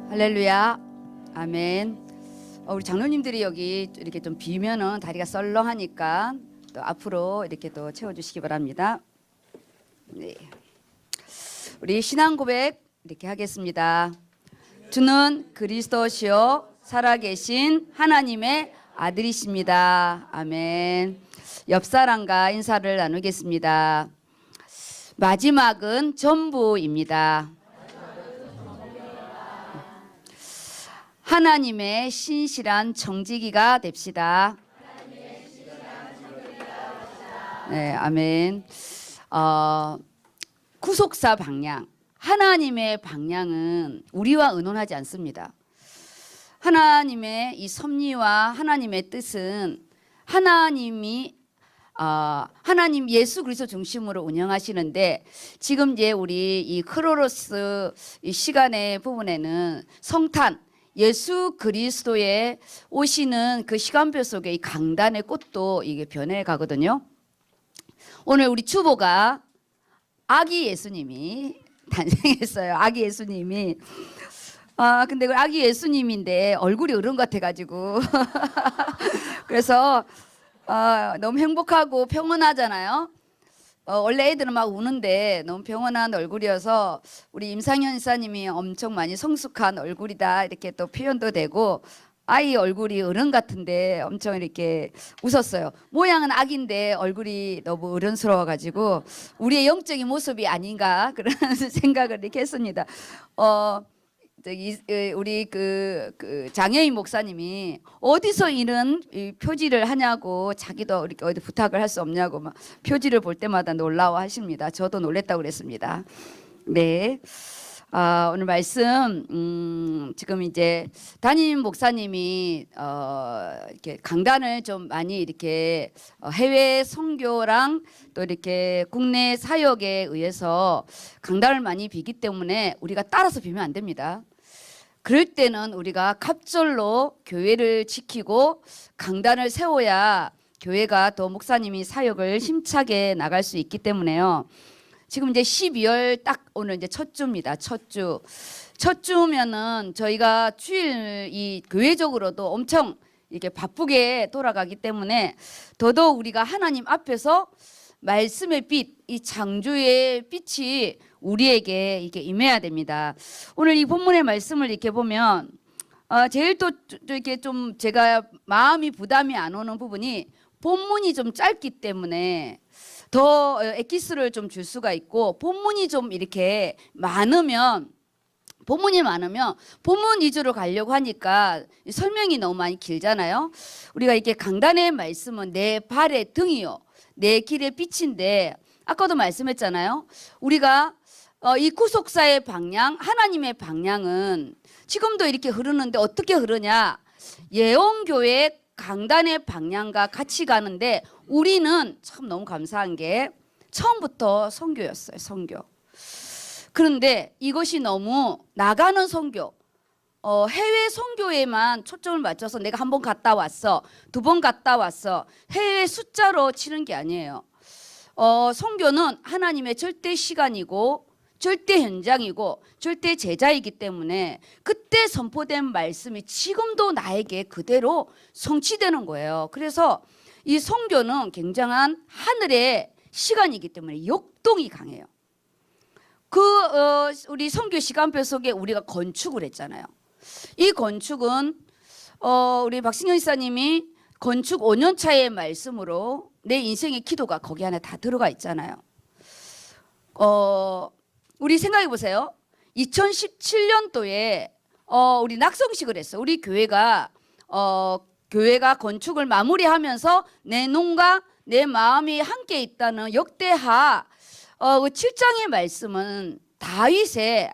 할렐루야. 아멘. 우리 장로님들이 여기 이렇게 좀 비면은 다리가 썰렁하니까 또 앞으로 이렇게 또 채워주시기 바랍니다. 네. 우리 신앙 고백 이렇게 하겠습니다. 주는 그리스도시요 살아계신 하나님의 아들이십니다. 아멘. 옆 사람과 인사를 나누겠습니다. 마지막은 전부입니다. 하나님의 신실한 정직이가 됩시다. 네, 아멘. 구속사 방향. 하나님의 방향은 우리와 의논하지 않습니다. 하나님의 이 섭리와 하나님의 뜻은 하나님 예수 그리스도 중심으로 운영하시는데, 지금 이제 우리 이 크로노스 이 시간의 부분에는 성탄 예수 그리스도의 오시는 그 시간표 속에 이 강단의 꽃도 이게 변해 가거든요. 오늘 우리 주보가 아기 예수님이 탄생했어요. 아기 예수님이. 근데 그 아기 예수님인데 얼굴이 어른 같아가지고 그래서 너무 행복하고 평온하잖아요. 원래 애들은 막 우는데 너무 평온한 얼굴이어서 우리 임상현 이사님이 엄청 많이 성숙한 얼굴이다 이렇게 또 표현도 되고, 아이 얼굴이 어른 같은데 엄청 이렇게 웃었어요. 모양은 아기인데 얼굴이 너무 어른스러워가지고 우리의 영적인 모습이 아닌가 그런 생각을 이렇게 했습니다. 우리 그 장혜인 목사님이 어디서 이런 표지를 하냐고, 자기도 이렇게 어디 부탁을 할 수 없냐고 막 표지를 볼 때마다 놀라워하십니다. 저도 놀랬다고 그랬습니다. 네. 오늘 말씀 지금 이제 담임 목사님이 이렇게 강단을 좀 많이 이렇게 해외 선교랑 또 이렇게 국내 사역에 의해서 강단을 많이 비기 때문에 우리가 따라서 비면 안 됩니다. 그럴 때는 우리가 갑절로 교회를 지키고 강단을 세워야 교회가 또 목사님이 사역을 힘차게 나갈 수 있기 때문에요. 지금 이제 12월 딱 오늘 이제 첫 주입니다. 첫 주. 첫 주면은 저희가 주일 이 교회적으로도 엄청 이렇게 바쁘게 돌아가기 때문에 더더욱 우리가 하나님 앞에서 말씀의 빛, 이 창조의 빛이 우리에게 이렇게 임해야 됩니다. 오늘 이 본문의 말씀을 이렇게 보면 제일 또 이렇게 좀 제가 마음이 부담이 안 오는 부분이 본문이 좀 짧기 때문에 더 엑기스를 좀 줄 수가 있고, 본문이 좀 이렇게 많으면 본문 위주로 가려고 하니까 설명이 너무 많이 길잖아요. 우리가 이렇게 강단의 말씀은 내 발의 등이요 내 길의 빛인데, 아까도 말씀했잖아요. 우리가 이 구속사의 방향, 하나님의 방향은 지금도 이렇게 흐르는데 어떻게 흐르냐? 예언교회 강단의 방향과 같이 가는데, 우리는 참 너무 감사한 게 처음부터 선교였어요. 선교. 그런데 이것이 너무 나가는 선교, 해외 선교에만 초점을 맞춰서 내가 한 번 갔다 왔어, 두 번 갔다 왔어, 해외 숫자로 치는 게 아니에요. 선교는 하나님의 절대 시간이고 절대 현장이고 절대 제자이기 때문에 그때 선포된 말씀이 지금도 나에게 그대로 성취되는 거예요. 그래서 이 선교는 굉장한 하늘의 시간이기 때문에 역동이 강해요. 우리 선교 시간표 속에 우리가 건축을 했잖아요. 이 건축은 우리 박신영 이사님이 건축 5년 차의 말씀으로 내 인생의 기도가 거기 안에 다 들어가 있잖아요. 우리 생각해 보세요. 2017년도에 우리 낙성식을 했어. 우리 교회가 교회가 건축을 마무리하면서 내 눈과 내 마음이 함께 있다는 역대하 7장의 말씀은 다윗이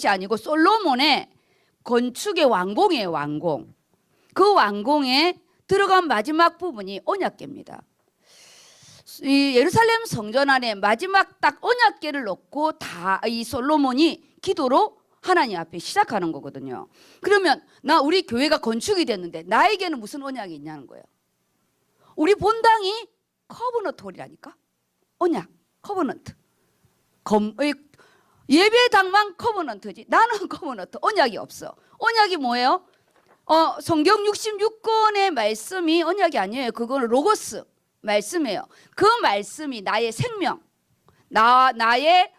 아니고 솔로몬의 건축의 완공이에요. 완공. 그 완공에 들어간 마지막 부분이 언약궤입니다. 이 예루살렘 성전 안에 마지막 딱 언약궤를 놓고 이 솔로몬이 기도로 하나님 앞에 시작하는 거거든요. 그러면 우리 교회가 건축이 됐는데 나에게는 무슨 언약이 있냐는 거예요. 우리 본당이 커버너트 홀이라니까. 언약, 커버넌트. 예배당만 커버넌트지. 나는 커버넌트. 언약이 없어. 언약이 뭐예요? 성경 66권의 말씀이 언약이 아니에요. 그거는 로고스 말씀이에요. 그 말씀이 나의 생명, 나의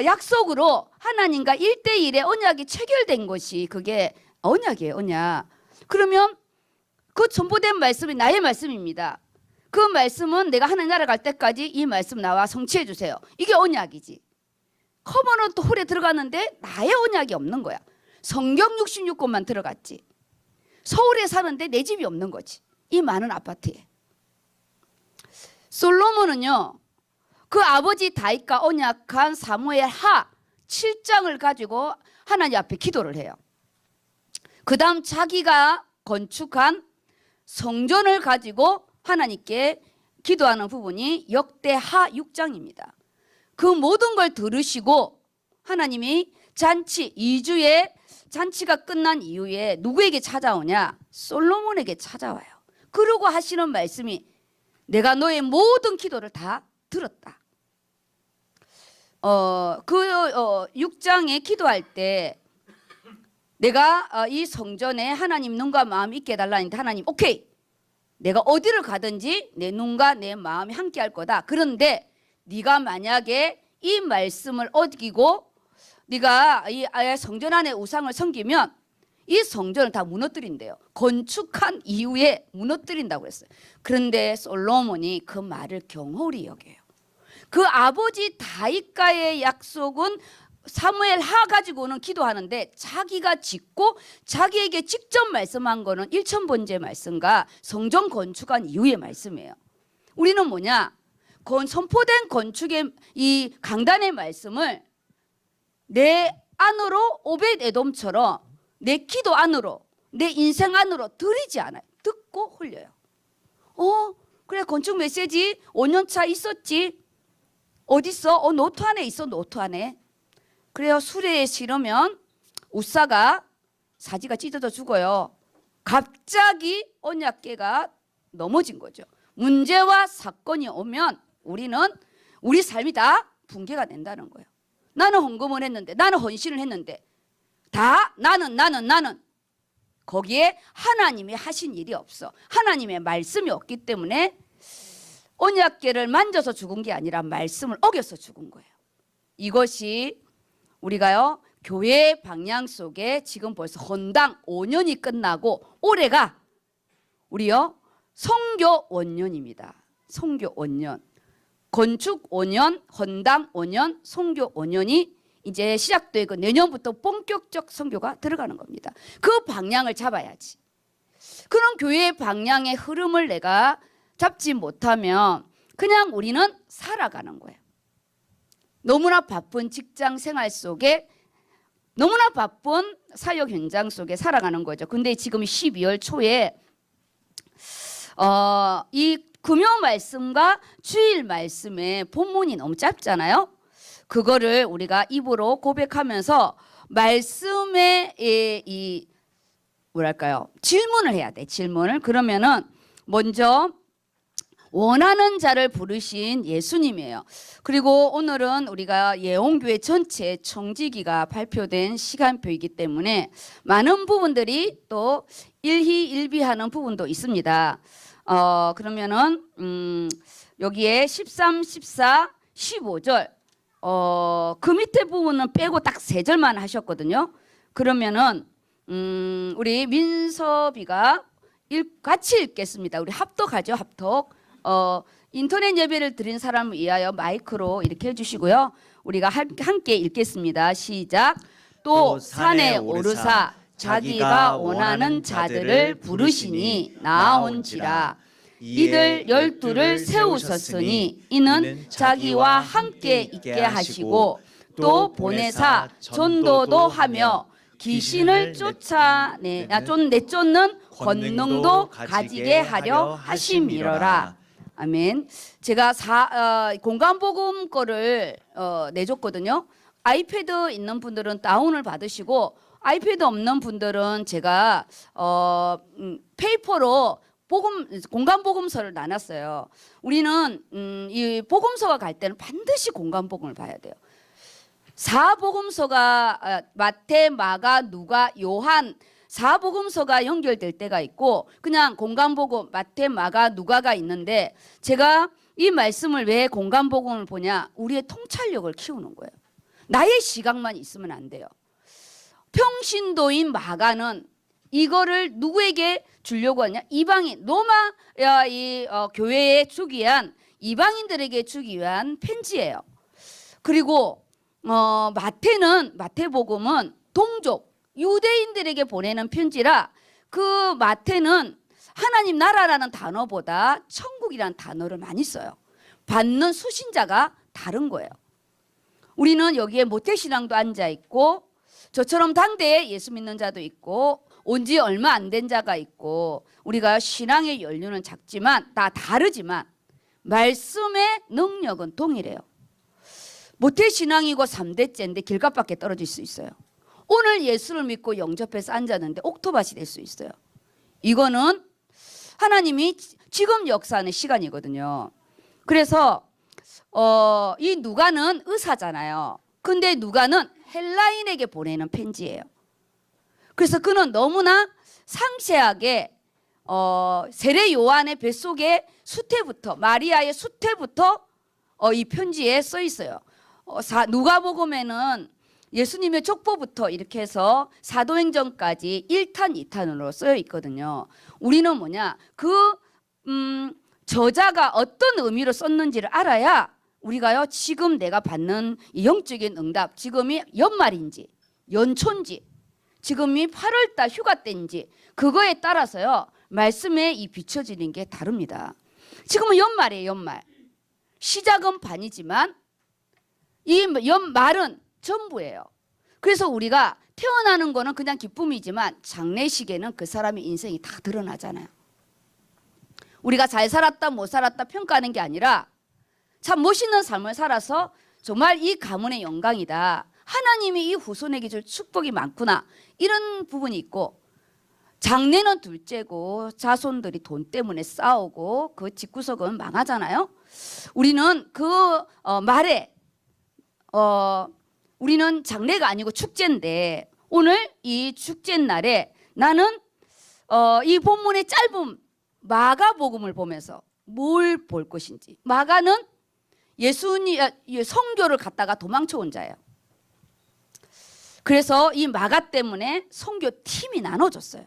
약속으로 하나님과 1대1의 언약이 체결된 것이 그게 언약이에요. 언약. 그러면 그 선포된 말씀이 나의 말씀입니다. 그 말씀은 내가 하나님 나라 갈 때까지 이 말씀 나와 성취해 주세요. 이게 언약이지. 커버넌트 홀에 들어갔는데 나의 언약이 없는 거야. 성경 66권만 들어갔지. 서울에 사는데 내 집이 없는 거지. 이 많은 아파트에. 솔로몬은요, 그 아버지 다윗과 언약한 사무엘 하 7장을 가지고 하나님 앞에 기도를 해요. 그 다음 자기가 건축한 성전을 가지고 하나님께 기도하는 부분이 역대하 6장입니다. 그 모든 걸 들으시고 하나님이 잔치 2주의 잔치가 끝난 이후에 누구에게 찾아오냐? 솔로몬에게 찾아와요. 그러고 하시는 말씀이 내가 너의 모든 기도를 다 들었다. 6장에 기도할 때 내가 이 성전에 하나님 눈과 마음이 있게 해달라는데 하나님 오케이. 내가 어디를 가든지 내 눈과 내 마음이 함께 할 거다. 그런데 네가 만약에 이 말씀을 어기고 네가 이 성전 안에 우상을 섬기면 이 성전을 다 무너뜨린대요. 건축한 이후에 무너뜨린다고 했어요. 그런데 솔로몬이 그 말을 경홀히 여겨요. 그 아버지 다윗과의 약속은 사무엘 하 가지고는 기도하는데 자기가 짓고 자기에게 직접 말씀한 거는 1000번째 말씀과 성전 건축한 이후의 말씀이에요. 우리는 뭐냐? 선포된 건축의 이 강단의 말씀을 내 안으로 오벳 에돔처럼 내 기도 안으로 내 인생 안으로 들이지 않아요. 듣고 흘려요. 그래 건축 메시지 5년차 있었지. 어딨어? 노트 안에 있어. 노트 안에. 그래요. 수레에 실으면 우사가 사지가 찢어져 죽어요. 갑자기 언약궤가 넘어진 거죠. 문제와 사건이 오면 우리는 우리 삶이 다 붕괴가 된다는 거예요. 나는 헌금을 했는데 나는 헌신을 했는데 다 나는 거기에 하나님이 하신 일이 없어. 하나님의 말씀이 없기 때문에 언약궤를 만져서 죽은 게 아니라 말씀을 어겨서 죽은 거예요. 이것이 우리가요 교회의 방향 속에 지금 벌써 헌당 5년이 끝나고 올해가 우리요 선교 5년입니다. 선교 5년. 건축 5년, 헌당 5년, 선교 5년이 이제 시작되고 내년부터 본격적 선교가 들어가는 겁니다. 그 방향을 잡아야지. 그런 교회의 방향의 흐름을 내가 잡지 못하면 그냥 우리는 살아가는 거예요. 너무나 바쁜 직장 생활 속에 너무나 바쁜 사역 현장 속에 살아가는 거죠. 근데 지금 12월 초에 이 금요 말씀과 주일 말씀의 본문이 너무 짧잖아요. 그거를 우리가 입으로 고백하면서 말씀의 이 뭐랄까요? 질문을 해야 돼. 질문을. 그러면은 먼저 원하는 자를 부르신 예수님이에요. 그리고 오늘은 우리가 예원교회 전체 청지기가 발표된 시간표이기 때문에 많은 부분들이 또 일희일비하는 부분도 있습니다. 그러면은 여기에 13, 14, 15절 그 밑에 부분은 빼고 딱 3절만 하셨거든요. 그러면은 우리 민섭이가 같이 읽겠습니다. 우리 합독하죠. 합독. 인터넷 예배를 드린 사람을 위하여 마이크로 이렇게 해주시고요. 우리가 함께 읽겠습니다. 시작. 또 산에 오르사 자기가 원하는 자들을 부르시니 나아온지라. 이들 12를 세우셨으니 이는 자기와 함께 있게 하시고 또 보내사 전도도 하며 귀신을 내쫓는 권능도 가지게 하려 하심이로라. 아멘. 제가 공간복음 거를 내줬거든요. 아이패드 있는 분들은 다운을 받으시고 아이패드 없는 분들은 제가 페이퍼로 공간복음서를 나눴어요. 우리는 이 복음서가 갈 때는 반드시 공간복음을 봐야 돼요. 사복음서가 마태, 마가, 누가, 요한 사복음서가 연결될 때가 있고 그냥 공간복음 마태, 마가, 누가가 있는데 제가 이 말씀을 왜 공간복음을 보냐? 우리의 통찰력을 키우는 거예요. 나의 시각만 있으면 안 돼요. 평신도인 마가는 이거를 누구에게 주려고 하냐? 이방인, 로마 교회에 주기 위한 이방인들에게 주기 위한 편지예요. 그리고 마태복음은 동족 유대인들에게 보내는 편지라 그 마태는 하나님 나라라는 단어보다 천국이라는 단어를 많이 써요. 받는 수신자가 다른 거예요. 우리는 여기에 모태신앙도 앉아 있고 저처럼 당대에 예수 믿는 자도 있고 온 지 얼마 안 된 자가 있고 우리가 신앙의 연륜은 작지만 다 다르지만 말씀의 능력은 동일해요. 모태신앙이고 3대째인데 길가밖에 떨어질 수 있어요. 오늘 예수를 믿고 영접해서 앉았는데 옥토밭이 될 수 있어요. 이거는 하나님이 지금 역사하는 시간이거든요. 그래서 이 누가는 의사잖아요. 근데 누가는 헬라인에게 보내는 편지예요. 그래서 그는 너무나 상세하게 세례 요한의 뱃속의 수태부터 마리아의 수태부터 이 편지에 써 있어요. 누가복음에는 예수님의 족보부터 이렇게 해서 사도행전까지 1탄, 2탄으로 쓰여 있거든요. 우리는 뭐냐? 저자가 어떤 의미로 썼는지를 알아야 우리가요 지금 내가 받는 이 영적인 응답, 지금이 연말인지 연초인지 지금이 8월달 휴가 때인지 그거에 따라서요 말씀에 이 비춰지는 게 다릅니다. 지금은 연말이에요. 연말. 시작은 반이지만 이 연말은 전부예요. 그래서 우리가 태어나는 거는 그냥 기쁨이지만 장례식에는 그 사람의 인생이 다 드러나잖아요. 우리가 잘 살았다 못 살았다 평가하는 게 아니라 참 멋있는 삶을 살아서 정말 이 가문의 영광이다. 하나님이 이 후손에게 줄 축복이 많구나. 이런 부분이 있고 장례는 둘째고 자손들이 돈 때문에 싸우고 그 집구석은 망하잖아요. 우리는 그 말에 우리는 장례가 아니고 축제인데 오늘 이 축제 날에 나는 이 본문의 짧은 마가복음을 보면서 뭘 볼 것인지. 마가는 예수님 선교를 갔다가 도망쳐 온 자예요. 그래서 이 마가 때문에 선교 팀이 나눠졌어요.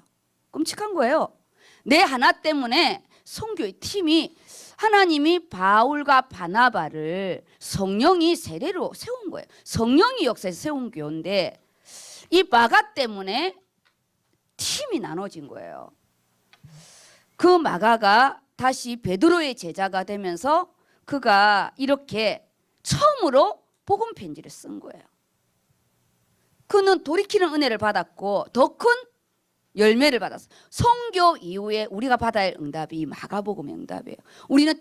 끔찍한 거예요. 내 하나 때문에 선교의 팀이 하나님이 바울과 바나바를 성령이 세례로 세운 거예요. 성령이 역사에서 세운 교인데 이 마가 때문에 팀이 나눠진 거예요. 그 마가가 다시 베드로의 제자가 되면서 그가 이렇게 처음으로 복음 편지를 쓴 거예요. 그는 돌이키는 은혜를 받았고 더 큰 열매를 받았어요. 선교 이후에 우리가 받아야 할 응답이 마가복음의 응답이에요. 우리는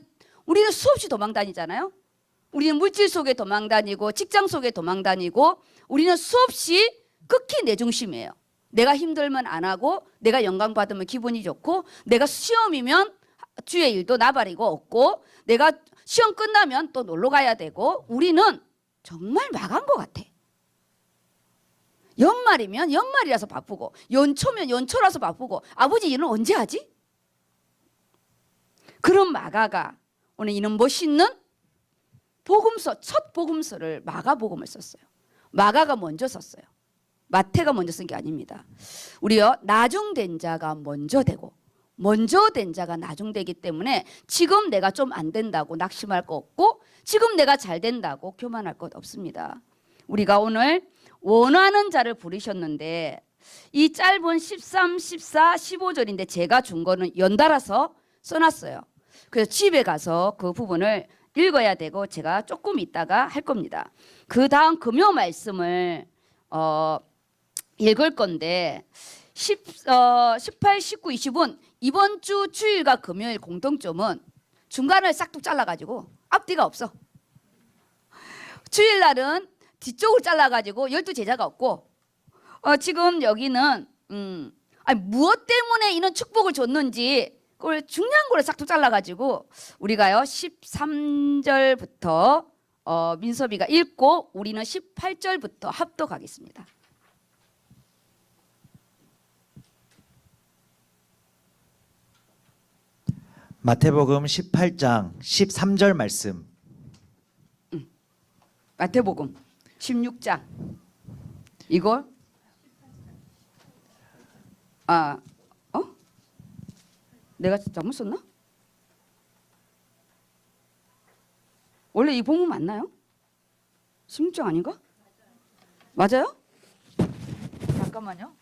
수없이 도망 다니잖아요. 우리는 물질 속에 도망 다니고 직장 속에 도망 다니고 우리는 수없이 극히 내 중심이에요. 내가 힘들면 안 하고 내가 영광 받으면 기분이 좋고 내가 시험이면 주의 일도 나발이고 없고 내가 시험 끝나면 또 놀러 가야 되고 우리는 정말 마간 것 같아. 연말이면 연말이라서 바쁘고 연초면 연초라서 바쁘고 아버지 일은 언제 하지? 그런 마가가 오늘 이는 멋있는 복음서 첫 복음서를 마가복음을 썼어요. 마가가 먼저 썼어요. 마태가 먼저 쓴 게 아닙니다. 우리요 나중된 자가 먼저 되고 먼저 된 자가 나중되기 때문에 지금 내가 좀 안 된다고 낙심할 거 없고 지금 내가 잘 된다고 교만할 것 없습니다. 우리가 오늘 원하는 자를 부르셨는데 이 짧은 13, 14, 15절인데 제가 준 거는 연달아서 써놨어요. 그래서 집에 가서 그 부분을 읽어야 되고 제가 조금 있다가 할 겁니다. 그 다음 금요 말씀을 읽을 건데 18, 19, 20은 이번 주 주일과 금요일 공통점은 중간을 싹둑 잘라가지고 앞뒤가 없어. 주일날은 뒤쪽을 잘라가지고 12제자가 없고 지금 여기는 무엇 때문에 이런 축복을 줬는지 그걸 중요한 거를 싹둑 잘라가지고 우리가요 13절부터 민섭이가 읽고 우리는 18절부터 합독하겠습니다. 마태복음 18장 13절 말씀. 마태복음 16장 이걸 내가 잘못 썼나? 원래 이 본문 맞나요? 16장 아닌가? 맞아요? 잠깐만요.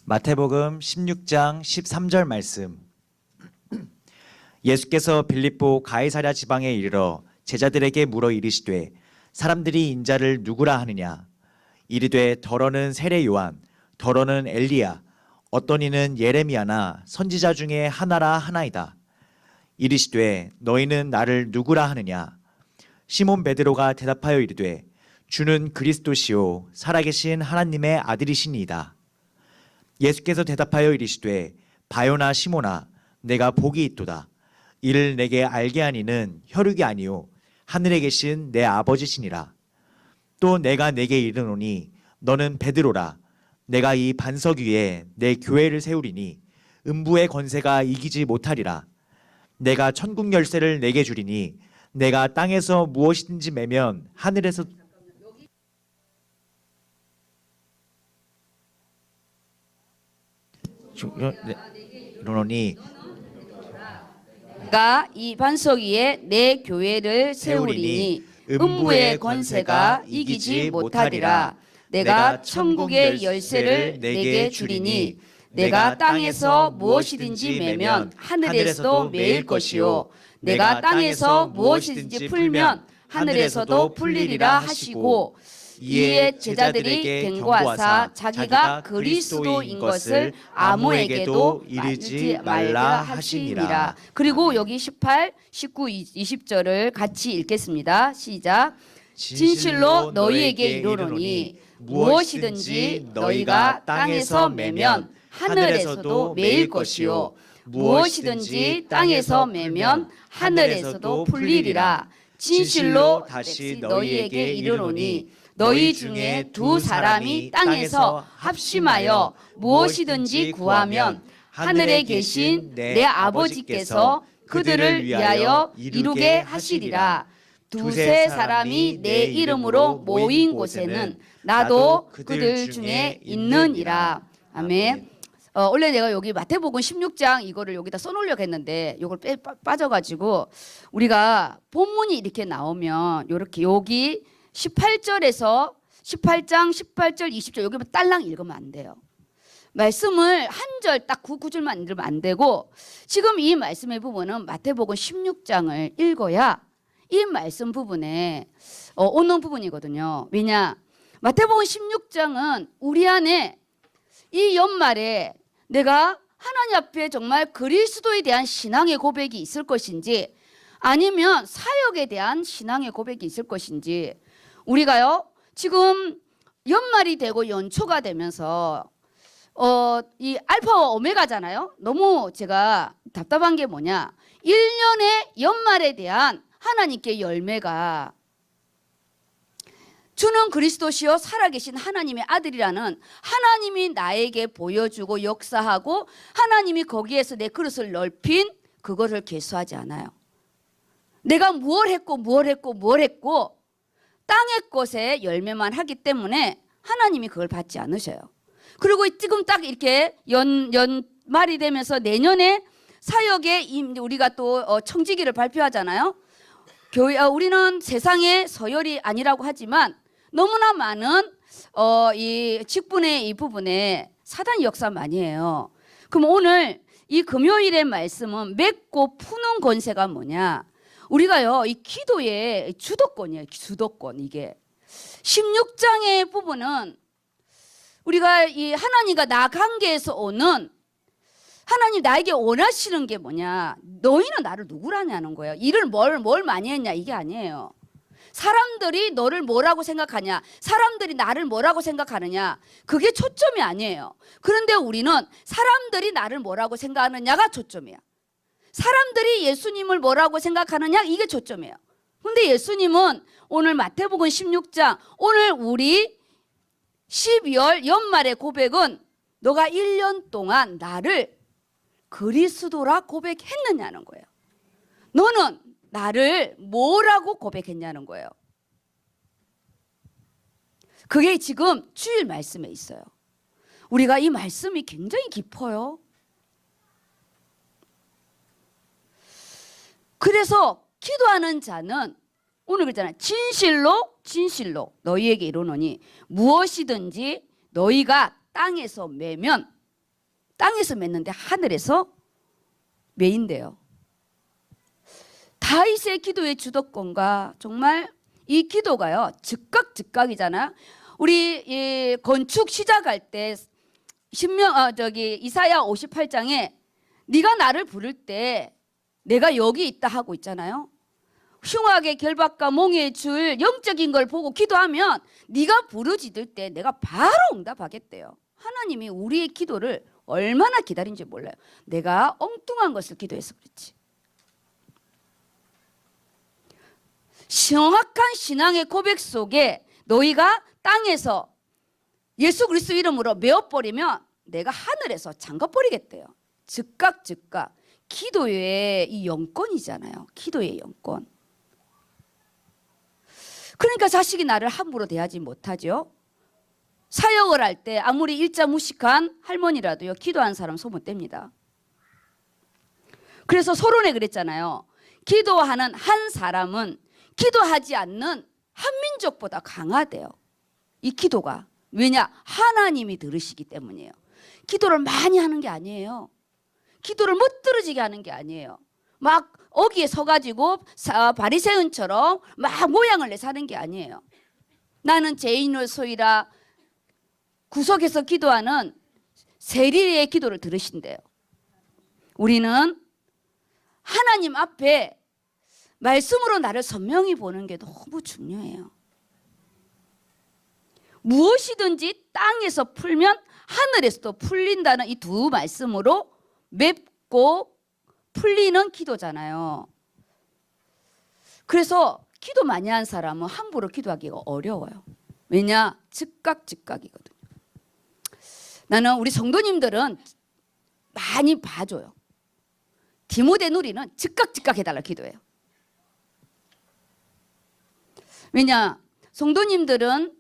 마태복음 16장 13절 말씀. 예수께서 빌립보 가이사랴 지방에 이르러 제자들에게 물어 이르시되 사람들이 인자를 누구라 하느냐. 이르되 더러는 세례 요한, 더러는 엘리야, 어떤 이는 예레미야나 선지자 중에 하나라 하나이다. 이르시되 너희는 나를 누구라 하느냐. 시몬 베드로가 대답하여 이르되 주는 그리스도시요 살아계신 하나님의 아들이시니이다. 예수께서 대답하여 이르시되 바요나 시몬아 내가 복이 있도다. 이를 내게 알게 하니는 혈육이 아니요 하늘에 계신 내 아버지시니라. 또 내가 내게 이르노니 너는 베드로라. 내가 이 반석 위에 내 교회를 세우리니 음부의 권세가 이기지 못하리라. 내가 천국 열쇠를 내게 주리니 내가 땅에서 무엇이든지 매면 하늘에서 이르노니 내가 이 반석 위에 내 교회를 세우리니 음부의 권세가 이기지 못하리라. 내가 천국의 열쇠를 내게 주리니 내가 땅에서 무엇이든지 매면 하늘에서도 매일 것이요 내가 땅에서 무엇이든지 풀면 하늘에서도 풀리리라 하시고 이에 제자들이 경고하사 자기가 그리스도인 것을 아무에게도 이르지 말라 하시니라. 그리고 여기 18, 19, 20절을 같이 읽겠습니다. 시작. 진실로 너희에게 이르노니 무엇이든지 너희가 땅에서 매면 하늘에서도 매일 것이요 무엇이든지 땅에서 매면 하늘에서도 풀리리라. 진실로 다시 너희에게 이르노니 너희 중에 두 사람이 땅에서 합심하여 무엇이든지 구하면 하늘에 계신 내 아버지께서 그들을 위하여 이루게 하시리라. 두세 사람이 내 이름으로 모인 곳에는 나도 그들 중에 있느니라. 아멘. 원래 내가 여기 마태복음 16장 이거를 여기다 써놓으려고 했는데 이걸 빠져가지고 우리가 본문이 이렇게 나오면 이렇게 여기 18절에서 18장 18절 20절 여기 딸랑 읽으면 안 돼요. 말씀을 한 절 딱 구절만 읽으면 안 되고 지금 이 말씀의 부분은 마태복음 16장을 읽어야 이 말씀 부분에 오는 부분이거든요. 왜냐? 마태복음 16장은 우리 안에 이 연말에 내가 하나님 앞에 정말 그리스도에 대한 신앙의 고백이 있을 것인지 아니면 사역에 대한 신앙의 고백이 있을 것인지 우리가요 지금 연말이 되고 연초가 되면서 이 알파와 오메가잖아요. 너무 제가 답답한 게 뭐냐 1년의 연말에 대한 하나님께 열매가 주는 그리스도시요 살아계신 하나님의 아들이라는 하나님이 나에게 보여주고 역사하고 하나님이 거기에서 내 그릇을 넓힌 그것을 계수하지 않아요. 내가 무엇 했고 땅의 것에 열매만 하기 때문에 하나님이 그걸 받지 않으셔요. 그리고 지금 딱 이렇게 연말이 되면서 내년에 사역에 우리가 또 청지기를 발표하잖아요. 우리는 세상의 서열이 아니라고 하지만 너무나 많은 이 직분의 이 부분에 사단이 역사 많이 해요. 그럼 오늘 이 금요일의 말씀은 맺고 푸는 권세가 뭐냐? 우리가요, 이 기도의 주도권이에요. 주도권. 이게 16장의 부분은 우리가 이 하나님과 나 관계에서 오는 하나님 나에게 원하시는 게 뭐냐? 너희는 나를 누구라냐는 거예요. 일을 뭘 많이 했냐 이게 아니에요. 사람들이 너를 뭐라고 생각하냐? 사람들이 나를 뭐라고 생각하느냐? 그게 초점이 아니에요. 그런데 우리는 사람들이 나를 뭐라고 생각하느냐가 초점이야. 사람들이 예수님을 뭐라고 생각하느냐 이게 초점이에요. 근데 예수님은 오늘 마태복음 16장 오늘 우리 12월 연말의 고백은 너가 1년 동안 나를 그리스도라 고백했느냐는 거예요. 너는 나를 뭐라고 고백했냐는 거예요. 그게 지금 주일 말씀에 있어요. 우리가 이 말씀이 굉장히 깊어요. 그래서 기도하는 자는 오늘 그랬잖아요. 진실로 너희에게 이르노니 무엇이든지 너희가 땅에서 매면 땅에서 맺는데 하늘에서 매인대요. 다윗의 기도의 주도권과 정말 이 기도가요 즉각이잖아요. 우리 이 건축 시작할 때 이사야 58장에 네가 나를 부를 때 내가 여기 있다 하고 있잖아요. 흉악의 결박과 몽의 줄 영적인 걸 보고 기도하면 네가 부르짖을 때 내가 바로 응답하겠대요. 하나님이 우리의 기도를 얼마나 기다린지 몰라요. 내가 엉뚱한 것을 기도해서 그렇지. 정확한 신앙의 고백 속에 너희가 땅에서 예수 그리스도 이름으로 메어버리면 내가 하늘에서 잠가버리겠대요. 즉각 기도의 이 영권이잖아요. 기도의 영권. 그러니까 자식이 나를 함부로 대하지 못하죠. 사역을 할 때 아무리 일자 무식한 할머니라도요 기도하는 사람 소문 뗍니다. 그래서 서론에 그랬잖아요. 기도하는 한 사람은 기도하지 않는 한민족보다 강하대요. 이 기도가. 왜냐? 하나님이 들으시기 때문이에요. 기도를 많이 하는 게 아니에요. 기도를 멋들어지게 하는 게 아니에요. 막 어귀에 서가지고 바리새인처럼 막 모양을 내서 하는 게 아니에요. 나는 죄인을 소이라 구석에서 기도하는 세리의 기도를 들으신대요. 우리는 하나님 앞에 말씀으로 나를 선명히 보는 게 너무 중요해요. 무엇이든지 땅에서 풀면 하늘에서도 풀린다는 이 두 말씀으로 맺고 풀리는 기도잖아요. 그래서 기도 많이 한 사람은 함부로 기도하기가 어려워요. 왜냐? 즉각이거든요. 나는 우리 성도님들은 많이 봐줘요. 디모데 누리는 즉각 해달라 기도해요. 왜냐? 성도님들은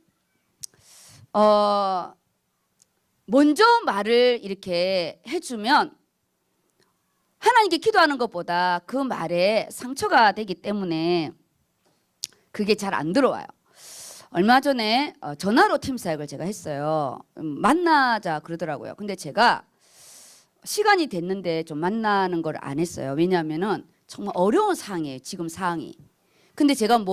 먼저 말을 이렇게 해주면 하나님께 기도하는 것보다 그 말에 상처가 되기 때문에 그게 잘 안 들어와요. 얼마 전에 전화로 팀 사역을 제가 했어요. 만나자 그러더라고요. 근데 제가 시간이 됐는데 좀 만나는 걸 안 했어요. 왜냐하면은 정말 어려운 사항이에요. 지금 상황이. 근데 제가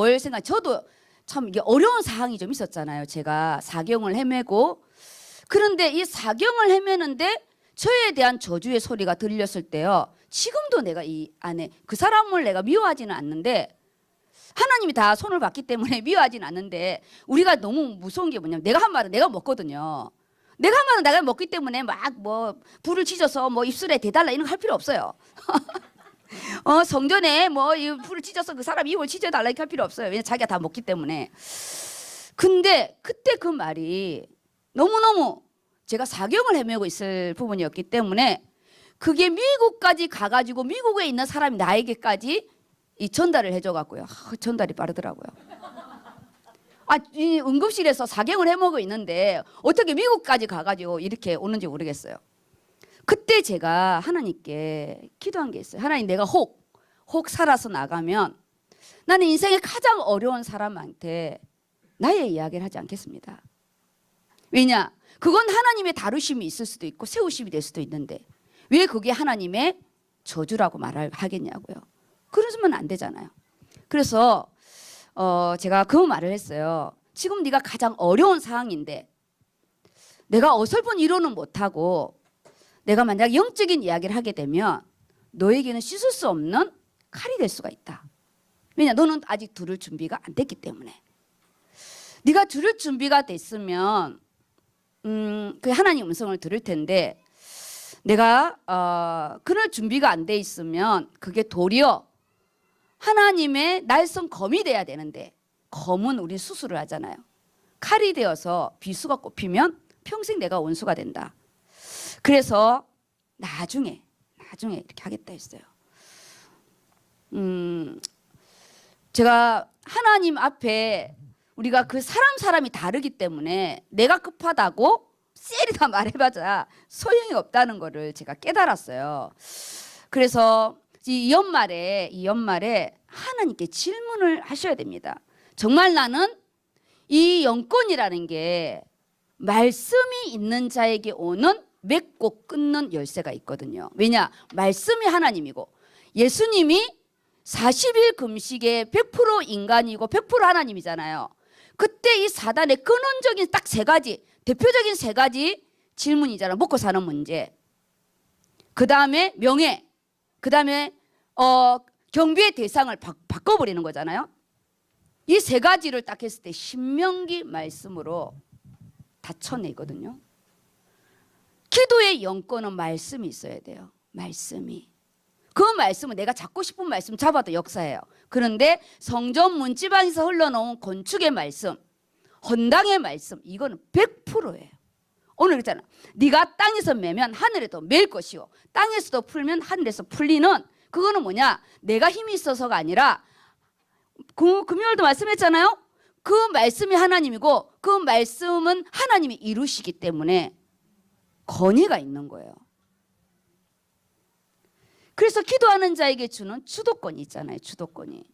저도 참 이게 어려운 사항이 좀 있었잖아요. 제가 사경을 헤매고 그런데 이 사경을 헤매는데 저에 대한 저주의 소리가 들렸을 때요. 지금도 내가 이 안에 그 사람을 내가 미워하지는 않는데 하나님이 다 손을 봤기 때문에 미워하지는 않는데 우리가 너무 무서운 게 뭐냐면 내가 한 말은 내가 먹거든요. 내가 한 말은 내가 먹기 때문에 막 뭐 불을 지져서 뭐 입술에 대달라 이런 거 할 필요 없어요. 성전에 뭐 불을 찢어서 그 사람 입을 찢어달라 이렇게 할 필요 없어요. 왜냐면 자기가 다 먹기 때문에. 근데 그때 그 말이 너무너무 제가 사경을 헤매고 있을 부분이었기 때문에 그게 미국까지 가가지고 미국에 있는 사람이 나에게까지 이 전달을 해줘갖고요. 전달이 빠르더라고요. 이 응급실에서 사경을 해먹고 있는데 어떻게 미국까지 가가지고 이렇게 오는지 모르겠어요. 그때 제가 하나님께 기도한 게 있어요. 하나님, 내가 혹 살아서 나가면 나는 인생의 가장 어려운 사람한테 나의 이야기를 하지 않겠습니다. 왜냐? 그건 하나님의 다루심이 있을 수도 있고 세우심이 될 수도 있는데 왜 그게 하나님의 저주라고 말을 하겠냐고요. 그러면 안 되잖아요. 그래서 제가 그 말을 했어요. 지금 네가 가장 어려운 상황인데 내가 어설픈 위로는 못하고 내가 만약 영적인 이야기를 하게 되면 너에게는 씻을 수 없는 칼이 될 수가 있다. 왜냐? 너는 아직 들을 준비가 안 됐기 때문에. 네가 들을 준비가 됐으면 그 하나님 음성을 들을 텐데 내가 그럴 준비가 안 돼 있으면 그게 도리어 하나님의 날선 검이 돼야 되는데 검은 우리 수술을 하잖아요. 칼이 되어서 비수가 꼽히면 평생 내가 원수가 된다. 그래서 나중에 이렇게 하겠다 했어요. 제가 하나님 앞에 우리가 그 사람이 다르기 때문에 내가 급하다고 쎄리 다 말해봐자 소용이 없다는 거를 제가 깨달았어요. 그래서 이 연말에 하나님께 질문을 하셔야 됩니다. 정말 나는 이 영권이라는 게 말씀이 있는 자에게 오는 맺고 끊는 열쇠가 있거든요. 왜냐? 말씀이 하나님이고 예수님이 40일 금식에 100% 인간이고 100% 하나님이잖아요. 그때 이 사단의 근원적인 딱 세 가지, 대표적인 세 가지 질문이잖아요. 먹고 사는 문제, 그 다음에 명예, 그 다음에 경비의 대상을 바꿔버리는 거잖아요. 이 세 가지를 딱 했을 때 신명기 말씀으로 다 쳐내거든요. 기도의 영권은 말씀이 있어야 돼요. 말씀이. 그 말씀은 내가 잡고 싶은 말씀 잡아도 역사예요. 그런데 성전 문지방에서 흘러나온 건축의 말씀, 헌당의 말씀, 이거는 100%예요. 오늘 그랬잖아. 네가 땅에서 매면 하늘에도 맬 것이요 땅에서도 풀면 하늘에서 풀리는, 그거는 뭐냐? 내가 힘이 있어서가 아니라 금요일도 말씀했잖아요. 그 말씀이 하나님이고 그 말씀은 하나님이 이루시기 때문에 권위가 있는 거예요. 그래서 기도하는 자에게 주는 주도권이 있잖아요. 주도권이.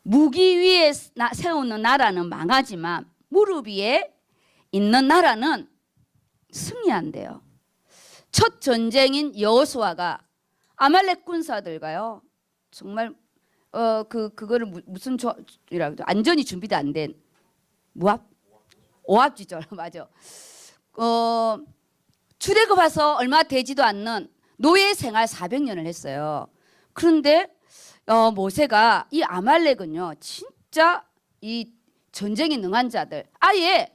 무기 위에 세우는 나라는 망하지만 무릎 위에 있는 나라는 승리한대요. 첫 전쟁인 여호수아가 아말렉 군사들과요. 정말 그거를 무슨 조이라고 안전이 준비도 안 된 오합지졸 맞아. 출애굽해서 얼마 되지도 않는 노예 생활 400년을 했어요. 그런데 모세가 이 아말렉은요 진짜 이 전쟁에 능한 자들 아예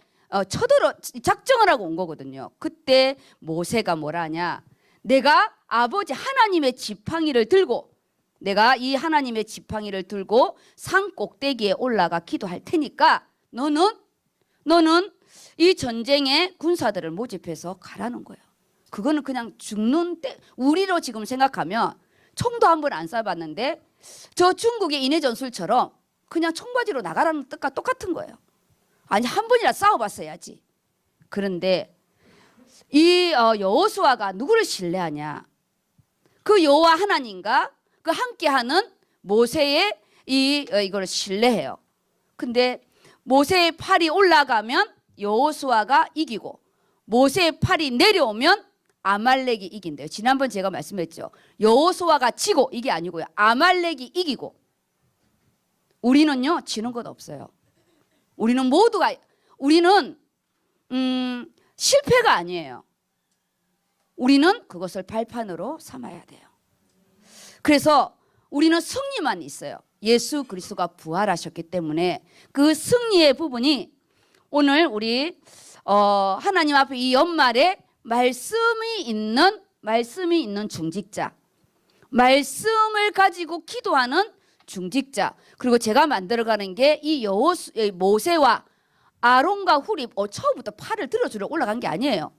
쳐들어 작정을 하고 온 거거든요. 그때 모세가 뭐라 하냐? 내가 아버지 하나님의 지팡이를 들고 내가 이 하나님의 지팡이를 들고 산 꼭대기에 올라가 기도할 테니까 너는 이 전쟁에 군사들을 모집해서 가라는 거예요. 그거는 그냥 죽는 때 우리로 지금 생각하면 총도 한 번 안 쏴봤는데 저 중국의 인해 전술처럼 그냥 청바지로 나가라는 뜻과 똑같은 거예요. 아니 한 번이라 싸워봤어야지. 그런데 이 여호수아가 누구를 신뢰하냐? 그 여호와 하나님과 그 함께하는 모세의 이거를 신뢰해요. 근데 모세의 팔이 올라가면 여호수아가 이기고 모세의 팔이 내려오면 아말렉이 이긴대요. 지난번 제가 말씀했죠. 여호수아가 지고 이게 아니고요. 아말렉이 이기고. 우리는요 지는 것 없어요. 우리는 실패가 아니에요. 우리는 그것을 발판으로 삼아야 돼요. 그래서 우리는 승리만 있어요. 예수 그리스도가 부활하셨기 때문에 그 승리의 부분이 오늘 우리 하나님 앞에 이 연말에 말씀이 있는 중직자, 말씀을 가지고 기도하는 중직자, 그리고 제가 만들어가는 게 이 모세와 아론과 훌이 처음부터 팔을 들어주러 올라간 게 아니에요.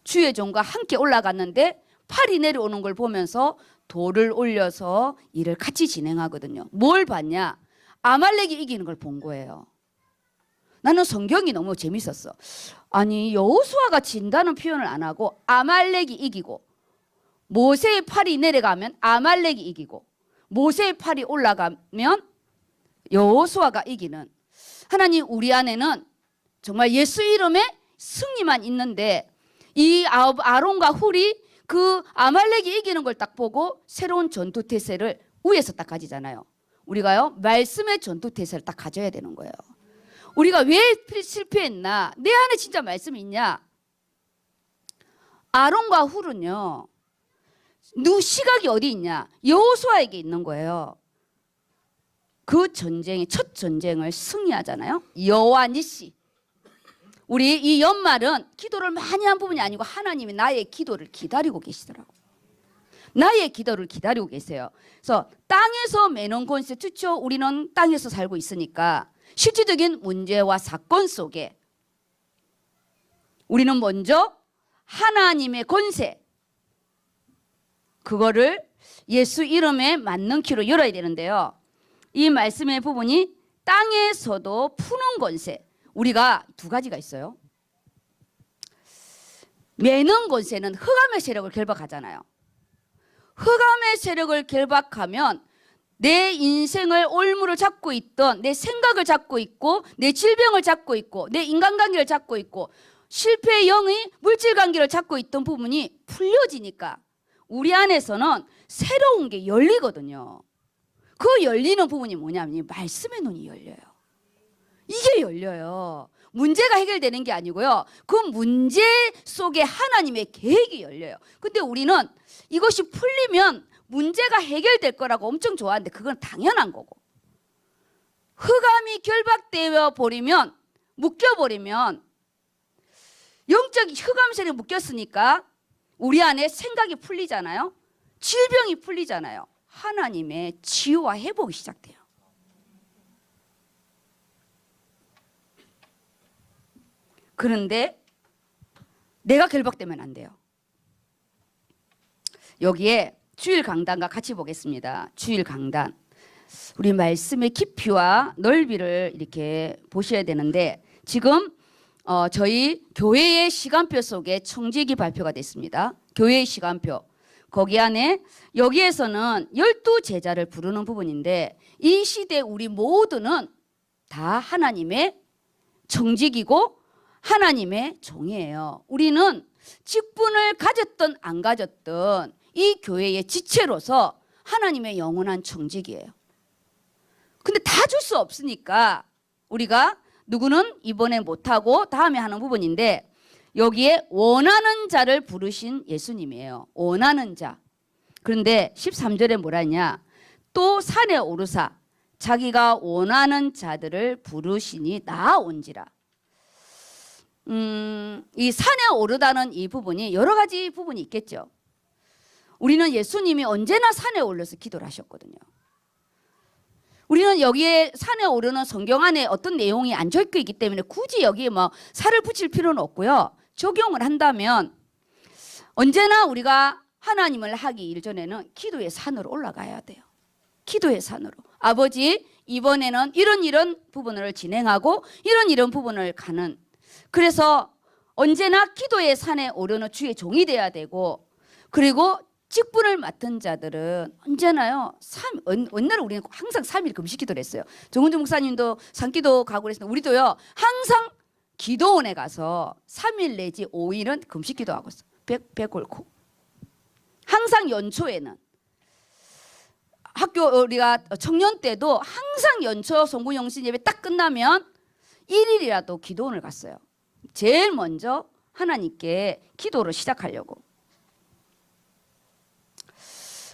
주의 종과 함께 올라갔는데 팔이 내려오는 걸 보면서 돌을 올려서 일을 같이 진행하거든요. 뭘 봤냐? 아말렉이 이기는 걸 본 거예요. 나는 성경이 너무 재밌었어. 아니 여호수아가 진다는 표현을 안 하고 아말렉이 이기고, 모세의 팔이 내려가면 아말렉이 이기고, 모세의 팔이 올라가면 여호수아가 이기는, 하나님 우리 안에는 정말 예수 이름의 승리만 있는데, 이 아론과 훌이 그 아말렉이 이기는 걸 딱 보고 새로운 전투 태세를 위에서 딱 가지잖아요. 우리가요 말씀의 전투 태세를 딱 가져야 되는 거예요. 우리가 왜 실패했나? 내 안에 진짜 말씀이 있냐? 아론과 훌은요 시각이 어디 있냐? 여호수아에게 있는 거예요. 그 전쟁의 첫 전쟁을 승리하잖아요. 여호와 니시. 우리 이 연말은 기도를 많이 한 부분이 아니고 하나님이 나의 기도를 기다리고 계시더라고. 나의 기도를 기다리고 계세요. 그래서 땅에서 매는 권세, 그렇죠? 우리는 땅에서 살고 있으니까 실질적인 문제와 사건 속에 우리는 먼저 하나님의 권세, 그거를 예수 이름에 맞는 키로 열어야 되는데요. 이 말씀의 부분이 땅에서도 푸는 권세, 우리가 두 가지가 있어요. 매는 권세는 흑암의 세력을 결박하잖아요. 흑암의 세력을 결박하면 내 인생을 올무를 잡고 있던, 내 생각을 잡고 있고, 내 질병을 잡고 있고, 내 인간관계를 잡고 있고, 실패의 영의 물질관계를 잡고 있던 부분이 풀려지니까 우리 안에서는 새로운 게 열리거든요. 그 열리는 부분이 뭐냐면 말씀의 눈이 열려요. 이게 열려요. 문제가 해결되는 게 아니고요. 그 문제 속에 하나님의 계획이 열려요. 근데 우리는 이것이 풀리면 문제가 해결될 거라고 엄청 좋아하는데 그건 당연한 거고, 흑암이 결박되어 버리면, 묶여버리면, 영적 흑암세력에 묶였으니까 우리 안에 생각이 풀리잖아요. 질병이 풀리잖아요. 하나님의 치유와 회복이 시작돼요. 그런데 내가 결박되면 안 돼요. 여기에 주일 강단과 같이 보겠습니다. 주일 강단. 우리 말씀의 깊이와 넓이를 이렇게 보셔야 되는데, 지금 저희 교회의 시간표 속에 청지기 발표가 됐습니다. 교회의 시간표. 거기 안에 여기에서는 12제자를 부르는 부분인데, 이 시대 우리 모두는 다 하나님의 청지기고 하나님의 종이에요. 우리는 직분을 가졌든 안 가졌든 이 교회의 지체로서 하나님의 영원한 청지기예요. 근데 다 줄 수 없으니까 우리가 누구는 이번에 못하고 다음에 하는 부분인데, 여기에 원하는 자를 부르신 예수님이에요. 원하는 자. 그런데 13절에 뭐라 했냐? 또 산에 오르사 자기가 원하는 자들을 부르시니 나아온지라. 이 산에 오르다는 이 부분이 여러 가지 부분이 있겠죠. 우리는 예수님이 언제나 산에 올라서 기도를 하셨거든요. 우리는 여기에 산에 오르는 성경 안에 어떤 내용이 안 적혀 있기 때문에 굳이 여기에 뭐 살을 붙일 필요는 없고요. 적용을 한다면 언제나 우리가 하나님을 하기 이전에는 기도의 산으로 올라가야 돼요. 기도의 산으로. 아버지, 이번에는 이런 부분을 진행하고 이런 부분을 가는, 그래서 언제나 기도의 산에 오르는 주의 종이 돼야 되고, 그리고 직분을 맡은 자들은 언제나요, 옛날에 우리는 항상 3일 금식 기도를 했어요. 정은주 목사님도 산기도 가고 그랬는데 우리도요 항상 기도원에 가서 3일 내지 5일은 금식 기도하고 있어요. 배 곪고. 항상 연초에는 학교 우리가 청년 때도 항상 연초 송구영신 예배 딱 끝나면 1일이라도 기도원을 갔어요. 제일 먼저 하나님께 기도를 시작하려고.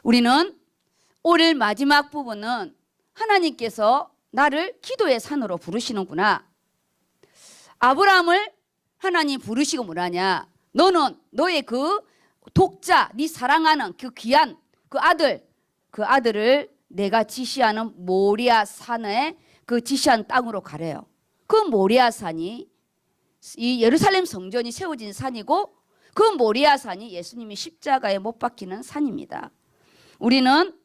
우리는 올해 마지막 부분은 하나님께서 나를 기도의 산으로 부르시는구나. 아브라함을 하나님 부르시고 뭐라냐? 너는 너의 그 독자, 네 사랑하는 그 귀한 그 아들을 내가 지시하는 모리아 산에 그 지시한 땅으로 가래요. 그 모리아 산이 이 예루살렘 성전이 세워진 산이고, 그 모리아 산이 예수님이 십자가에 못 박히는 산입니다. 우리는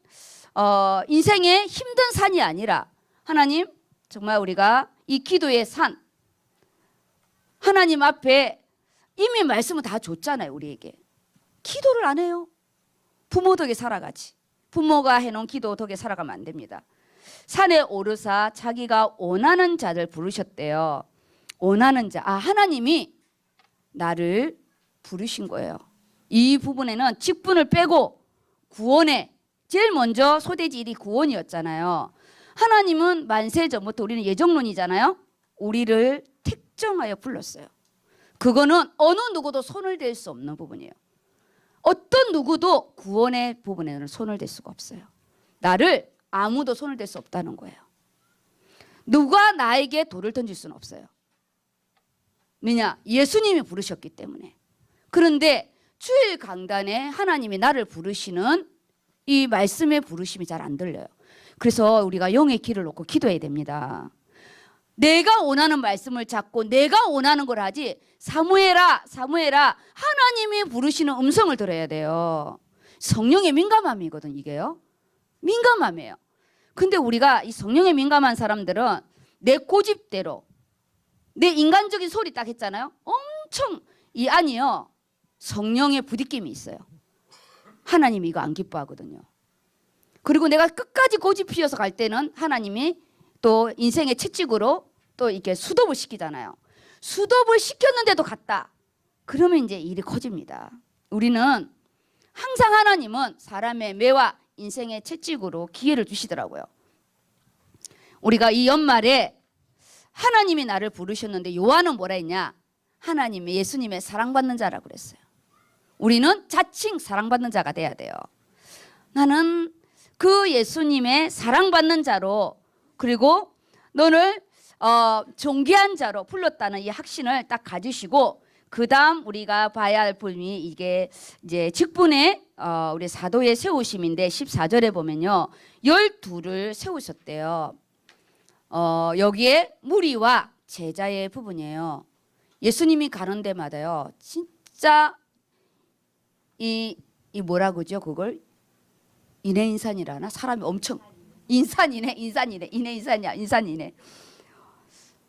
인생의 힘든 산이 아니라 하나님 정말 우리가 이 기도의 산, 하나님 앞에 이미 말씀을 다 줬잖아요. 우리에게. 기도를 안 해요. 부모 덕에 살아가지. 부모가 해놓은 기도 덕에 살아가면 안 됩니다. 산에 오르사 자기가 원하는 자를 부르셨대요. 원하는 자. 하나님이 나를 부르신 거예요. 이 부분에는 직분을 빼고 구원에 제일 먼저 소대지 일이 구원이었잖아요. 하나님은 만세 전부터 우리는 예정론이잖아요. 우리를 택정하여 불렀어요. 그거는 어느 누구도 손을 댈 수 없는 부분이에요. 어떤 누구도 구원의 부분에는 손을 댈 수가 없어요. 나를 아무도 손을 댈 수 없다는 거예요. 누가 나에게 돌을 던질 수는 없어요. 왜냐? 예수님이 부르셨기 때문에. 그런데 주일 강단에 하나님이 나를 부르시는 이 말씀의 부르심이 잘 안 들려요. 그래서 우리가 영의 길을 놓고 기도해야 됩니다. 내가 원하는 말씀을 잡고 내가 원하는 걸 하지, 사무엘아 사무엘아 하나님이 부르시는 음성을 들어야 돼요. 성령의 민감함이거든 이게요. 민감함이에요. 근데 우리가 이 성령에 민감한 사람들은 내 고집대로 내 인간적인 소리 딱 했잖아요. 엄청 이 안이요 성령의 부딪힘이 있어요. 하나님이 이거 안 기뻐하거든요. 그리고 내가 끝까지 고집 피워서 갈 때는 하나님이 또 인생의 채찍으로 또 이렇게 수dob을 시키잖아요. 수dob을 시켰는데도 갔다. 그러면 이제 일이 커집니다. 우리는 항상 하나님은 사람의 매와 인생의 채찍으로 기회를 주시더라고요. 우리가 이 연말에 하나님이 나를 부르셨는데 요한은 뭐라 했냐? 하나님의 예수님의 사랑받는 자라고 그랬어요. 우리는 자칭 사랑받는 자가 돼야 돼요. 나는 그 예수님의 사랑받는 자로, 그리고 너를 존귀한 자로 불렀다는 이 확신을 딱 가지시고, 그 다음 우리가 봐야 할 부분이 이게 이제 직분의 우리 사도의 세우심인데 14절에 보면요 12를 세우셨대요. 여기에 무리와 제자의 부분이에요. 예수님이 가는 데마다요 진짜 이 뭐라 그러죠 그걸? 인해인산이라나? 사람이 엄청 인산이네.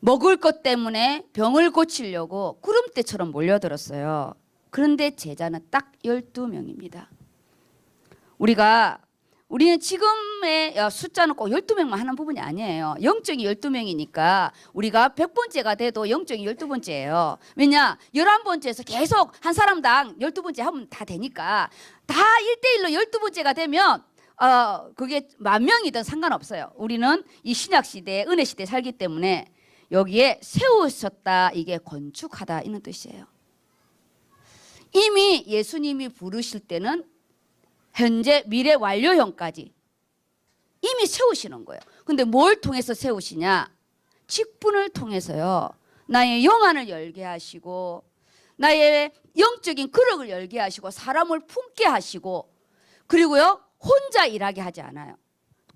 먹을 것 때문에 병을 고치려고 구름대처럼 몰려들었어요. 그런데 제자는 딱 12명입니다. 우리는 지금의 숫자는 꼭 12명만 하는 부분이 아니에요. 영적이 12명이니까 우리가 100번째가 돼도 영적이 12번째예요. 왜냐? 11번째에서 계속 한 사람당 12번째 하면 다 되니까 다 1대1로 12번째가 되면 그게 10,000명이든 상관없어요. 우리는 이 신약시대에 은혜시대에 살기 때문에 여기에 세우셨다, 이게 건축하다 이런 뜻이에요. 이미 예수님이 부르실 때는 현재 미래 완료형까지 이미 세우시는 거예요. 근데 뭘 통해서 세우시냐? 직분을 통해서요. 나의 영안을 열게 하시고 나의 영적인 그릇을 열게 하시고 사람을 품게 하시고, 그리고요 혼자 일하게 하지 않아요.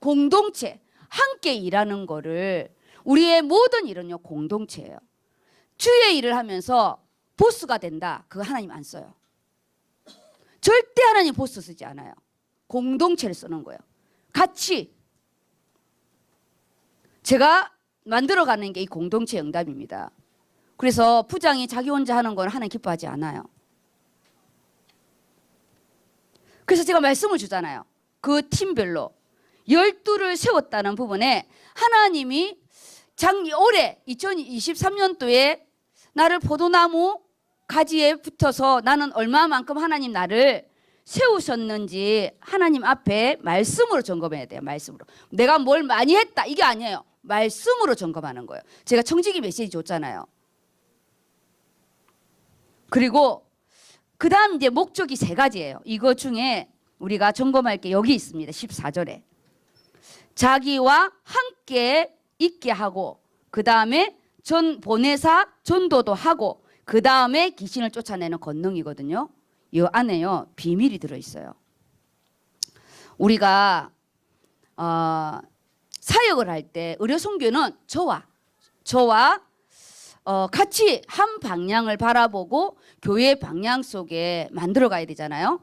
공동체 함께 일하는 거를, 우리의 모든 일은요 공동체예요. 주의 일을 하면서 보스가 된다, 그거 하나님 안 써요. 절대 하나님 보스 쓰지 않아요. 공동체를 쓰는 거예요. 같이 제가 만들어가는 게 이 공동체 응답입니다. 그래서 부장이 자기 혼자 하는 건 하나님 기뻐하지 않아요. 그래서 제가 말씀을 주잖아요. 그 팀별로 12를 세웠다는 부분에 하나님이 올해 2023년도에 나를 포도나무 가지에 붙어서 나는 얼마만큼 하나님 나를 세우셨는지 하나님 앞에 말씀으로 점검해야 돼요. 말씀으로. 내가 뭘 많이 했다 이게 아니에요. 말씀으로 점검하는 거예요. 제가 청지기 메시지 줬잖아요. 그리고 그 다음 이제 목적이 3가지예요. 이거 중에 우리가 점검할 게 여기 있습니다. 14절에 자기와 함께 있게 하고, 그 다음에 보내사 전도도 하고, 그 다음에 귀신을 쫓아내는 권능이거든요. 이 안에요 비밀이 들어있어요. 우리가 사역을 할 때 의료선교는 저와 같이 한 방향을 바라보고 교회의 방향 속에 만들어 가야 되잖아요.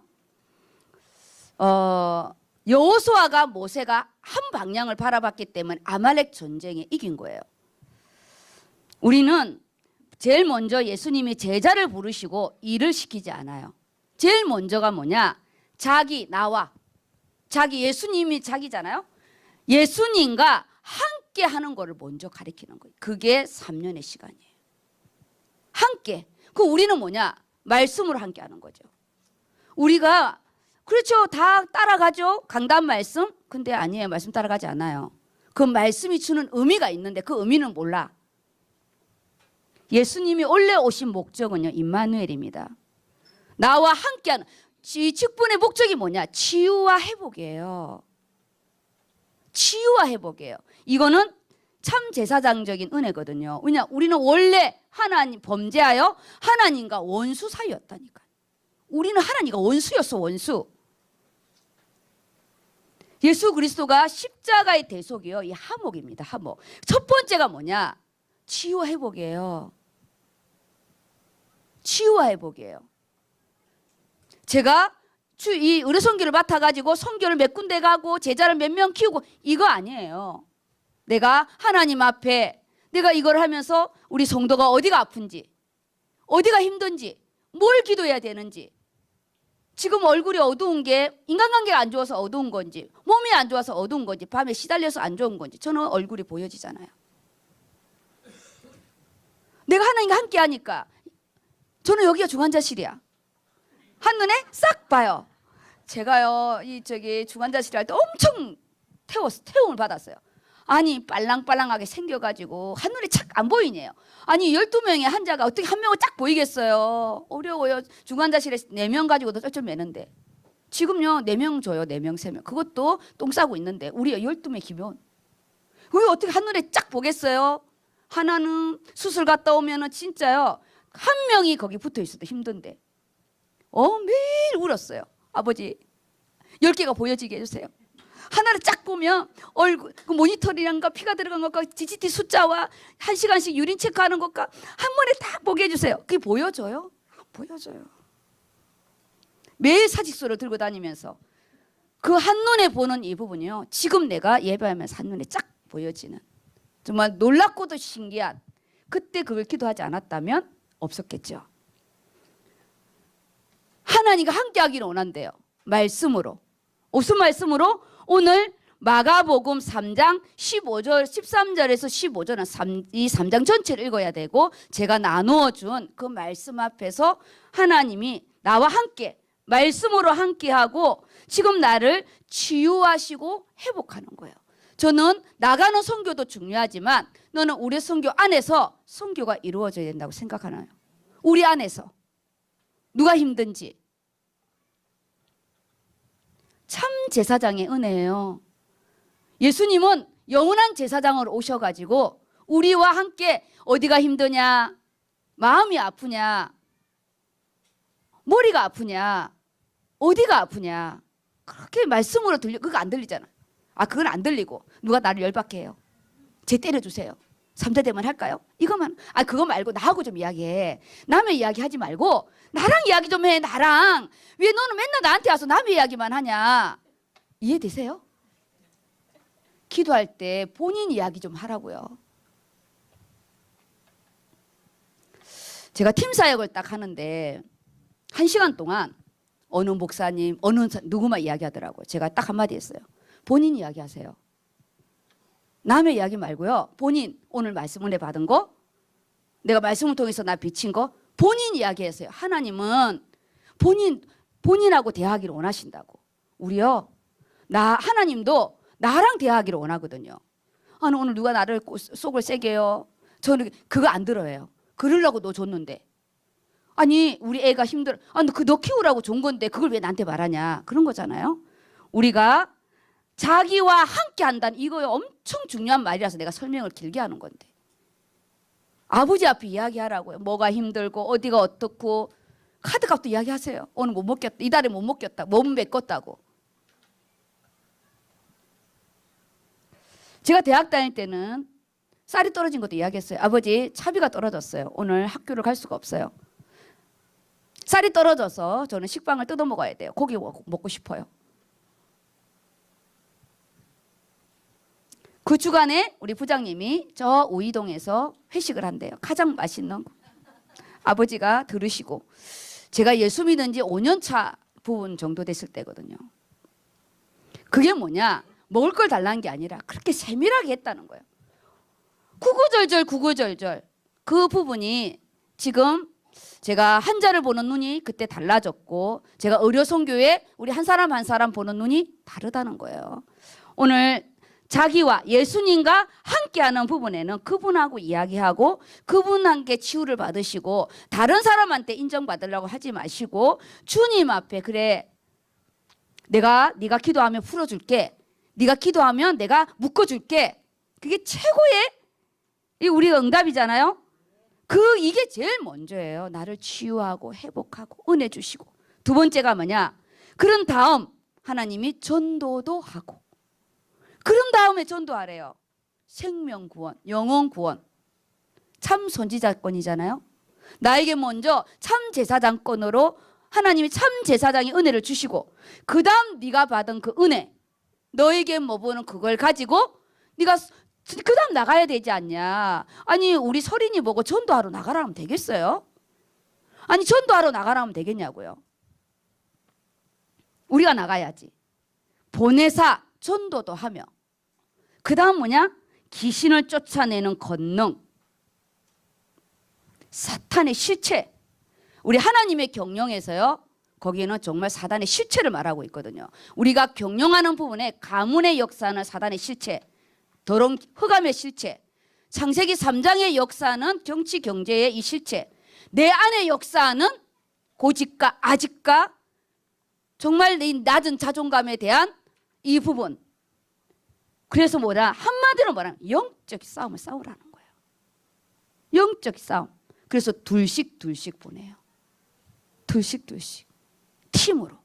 여호수아가 모세가 한 방향을 바라봤기 때문에 아말렉 전쟁에 이긴 거예요. 우리는 제일 먼저 예수님이 제자를 부르시고 일을 시키지 않아요. 제일 먼저가 뭐냐? 나와. 예수님이 자기잖아요. 예수님과 함께 하는 거를 먼저 가리키는 거예요. 그게 3년의 시간이에요. 함께. 우리는 뭐냐? 말씀으로 함께 하는 거죠. 우리가 그렇죠. 다 따라가죠. 강단 말씀. 근데 아니에요. 말씀 따라가지 않아요. 그 말씀이 주는 의미가 있는데 그 의미는 몰라. 예수님이 원래 오신 목적은요, 임마누엘입니다. 나와 함께하는. 직분의 목적이 뭐냐? 치유와 회복이에요. 치유와 회복이에요. 이거는 참 제사장적인 은혜거든요. 왜냐, 우리는 원래 하나님 범죄하여 하나님과 원수 사이였다니까. 우리는 하나님과 원수였어, 원수. 예수 그리스도가 십자가의 대속이요, 이 화목입니다. 화목. 첫 번째가 뭐냐? 치유와 회복이에요. 치유와 회복이에요. 제가 이 의료 선교를 맡아가지고 선교를 몇 군데 가고 제자를 몇 명 키우고 이거 아니에요. 내가 하나님 앞에 내가 이걸 하면서 우리 성도가 어디가 아픈지, 어디가 힘든지, 뭘 기도해야 되는지, 지금 얼굴이 어두운 게 인간관계가 안 좋아서 어두운 건지, 몸이 안 좋아서 어두운 건지, 밤에 시달려서 안 좋은 건지, 저는 얼굴이 보여지잖아요. 내가 하나님과 함께 하니까 저는 여기가 중환자실이야. 한눈에 싹 봐요. 제가요, 중환자실 할 때 엄청 태움을 받았어요. 아니, 빨랑빨랑하게 생겨가지고 한눈에 착 안 보이네요. 아니, 12명의 환자가 어떻게 한 명을 쫙 보이겠어요. 어려워요. 중환자실에 4명 가지고도 쩔쩔 매는데. 지금요, 4명 줘요. 4명, 3명. 그것도 똥 싸고 있는데 우리 12명 기본. 왜 어떻게 한눈에 쫙 보겠어요? 하나는 수술 갔다 오면은 진짜요, 한 명이 거기 붙어 있어도 힘든데. 매일 울었어요. 아버지, 10개가 보여지게 해주세요. 하나를 쫙 보면 얼굴, 그 모니터링과 피가 들어간 것과 GCT 숫자와 1시간씩 유린 체크하는 것과 한 번에 딱 보게 해주세요. 그게 보여져요? 보여져요. 매일 사직서를 들고 다니면서 그 한눈에 보는 이 부분이요, 지금 내가 예배하면서 한눈에 쫙 보여지는, 정말 놀랍고도 신기한, 그때 그걸 기도하지 않았다면 없었겠죠. 하나님과 함께 하기를 원한대요. 말씀으로. 무슨 말씀으로? 오늘 마가복음 3장 15절, 13절에서 15절은 이 3장 전체를 읽어야 되고, 제가 나누어 준 그 말씀 앞에서 하나님이 나와 함께 말씀으로 함께하고 지금 나를 치유하시고 회복하는 거예요. 저는 나가는 선교도 중요하지만 너는 우리 선교 안에서 선교가 이루어져야 된다고 생각하나요? 우리 안에서 누가 힘든지. 참 제사장의 은혜예요. 예수님은 영원한 제사장으로 오셔가지고 우리와 함께 어디가 힘드냐, 마음이 아프냐, 머리가 아프냐, 어디가 아프냐, 그렇게 말씀으로 그거 안 들리잖아. 그건 안 들리고 누가 나를 열받게 해요. 쟤 때려주세요. 3대 대만 할까요? 이거만. 그거 말고 나하고 좀 이야기해. 남의 이야기 하지 말고 나랑 이야기 좀 해. 나랑. 왜 너는 맨날 나한테 와서 남의 이야기만 하냐. 이해되세요? 기도할 때 본인 이야기 좀 하라고요. 제가 팀 사역을 딱 하는데 1시간 동안 어느 목사님, 누구만 이야기하더라고요. 제가 딱 한마디 했어요. 본인 이야기하세요. 남의 이야기 말고요. 본인 오늘 말씀 은혜 받은 거, 내가 말씀을 통해서 나 비친 거, 본인 이야기하세요. 하나님은 본인하고 대화하기를 원하신다고. 우리요, 하나님도 나랑 대화하기를 원하거든요. 오늘 누가 나를 속을 세게 해요. 저는 그거 안 들어요. 그러려고 너 줬는데. 우리 애가 힘들어. 너 키우라고 준 건데 그걸 왜 나한테 말하냐. 그런 거잖아요. 우리가 자기와 함께 한다는, 이거 엄청 중요한 말이라서 내가 설명을 길게 하는 건데. 아버지 앞에 이야기하라고요. 뭐가 힘들고 어디가 어떻고, 카드값도 이야기하세요. 오늘 못 먹겠다, 이달에 못 먹겠다, 몸 메꿨다고. 제가 대학 다닐 때는 쌀이 떨어진 것도 이야기했어요. 아버지, 차비가 떨어졌어요. 오늘 학교를 갈 수가 없어요. 쌀이 떨어져서 저는 식빵을 뜯어 먹어야 돼요. 고기 먹고 싶어요. 그 주간에 우리 부장님이 저 우이동에서 회식을 한대요. 가장 맛있는 거. 아버지가 들으시고 제가 예수 믿은 지 5년 차 부분 정도 됐을 때거든요. 그게 뭐냐? 먹을 걸 달라는 게 아니라 그렇게 세밀하게 했다는 거예요. 구구절절 그 부분이 지금 제가 한자를 보는 눈이 그때 달라졌고 제가 의료선교에 우리 한 사람 한 사람 보는 눈이 다르다는 거예요. 오늘 자기와 예수님과 함께하는 부분에는 그분하고 이야기하고 그분한테 치유를 받으시고 다른 사람한테 인정받으려고 하지 마시고 주님 앞에 그래 네가 기도하면 풀어줄게. 네가 기도하면 내가 묶어줄게. 그게 최고의 우리가 응답이잖아요. 이게 제일 먼저예요. 나를 치유하고 회복하고 은혜 주시고. 두 번째가 뭐냐? 그런 다음 하나님이 전도도 하고. 그런 다음에 전도하래요. 생명 구원, 영혼 구원. 참 선지자권이잖아요. 나에게 먼저 참 제사장권으로 하나님이 참 제사장의 은혜를 주시고 그 다음 네가 받은 그 은혜 너에게 뭐 보는 그걸 가지고 네가 그 다음 나가야 되지 않냐. 아니 우리 서린이 보고 전도하러 나가라 하면 되겠어요? 아니 전도하러 나가라 하면 되겠냐고요. 우리가 나가야지. 보내사 전도도 하며 그 다음 뭐냐? 귀신을 쫓아내는 권능, 사탄의 실체. 우리 하나님의 경영에서요. 거기에는 정말 사단의 실체를 말하고 있거든요. 우리가 경영하는 부분에 가문의 역사는 사단의 실체, 더러운 흑암의 실체, 창세기 3장의 역사는 정치 경제의 이 실체, 내 안의 역사는 고집과 아집과 정말 내 낮은 자존감에 대한 이 부분. 그래서 뭐라 한마디로 말하면 영적 싸움을 싸우라는 거예요. 영적 싸움. 그래서 둘씩 보내요. 둘씩 팀으로.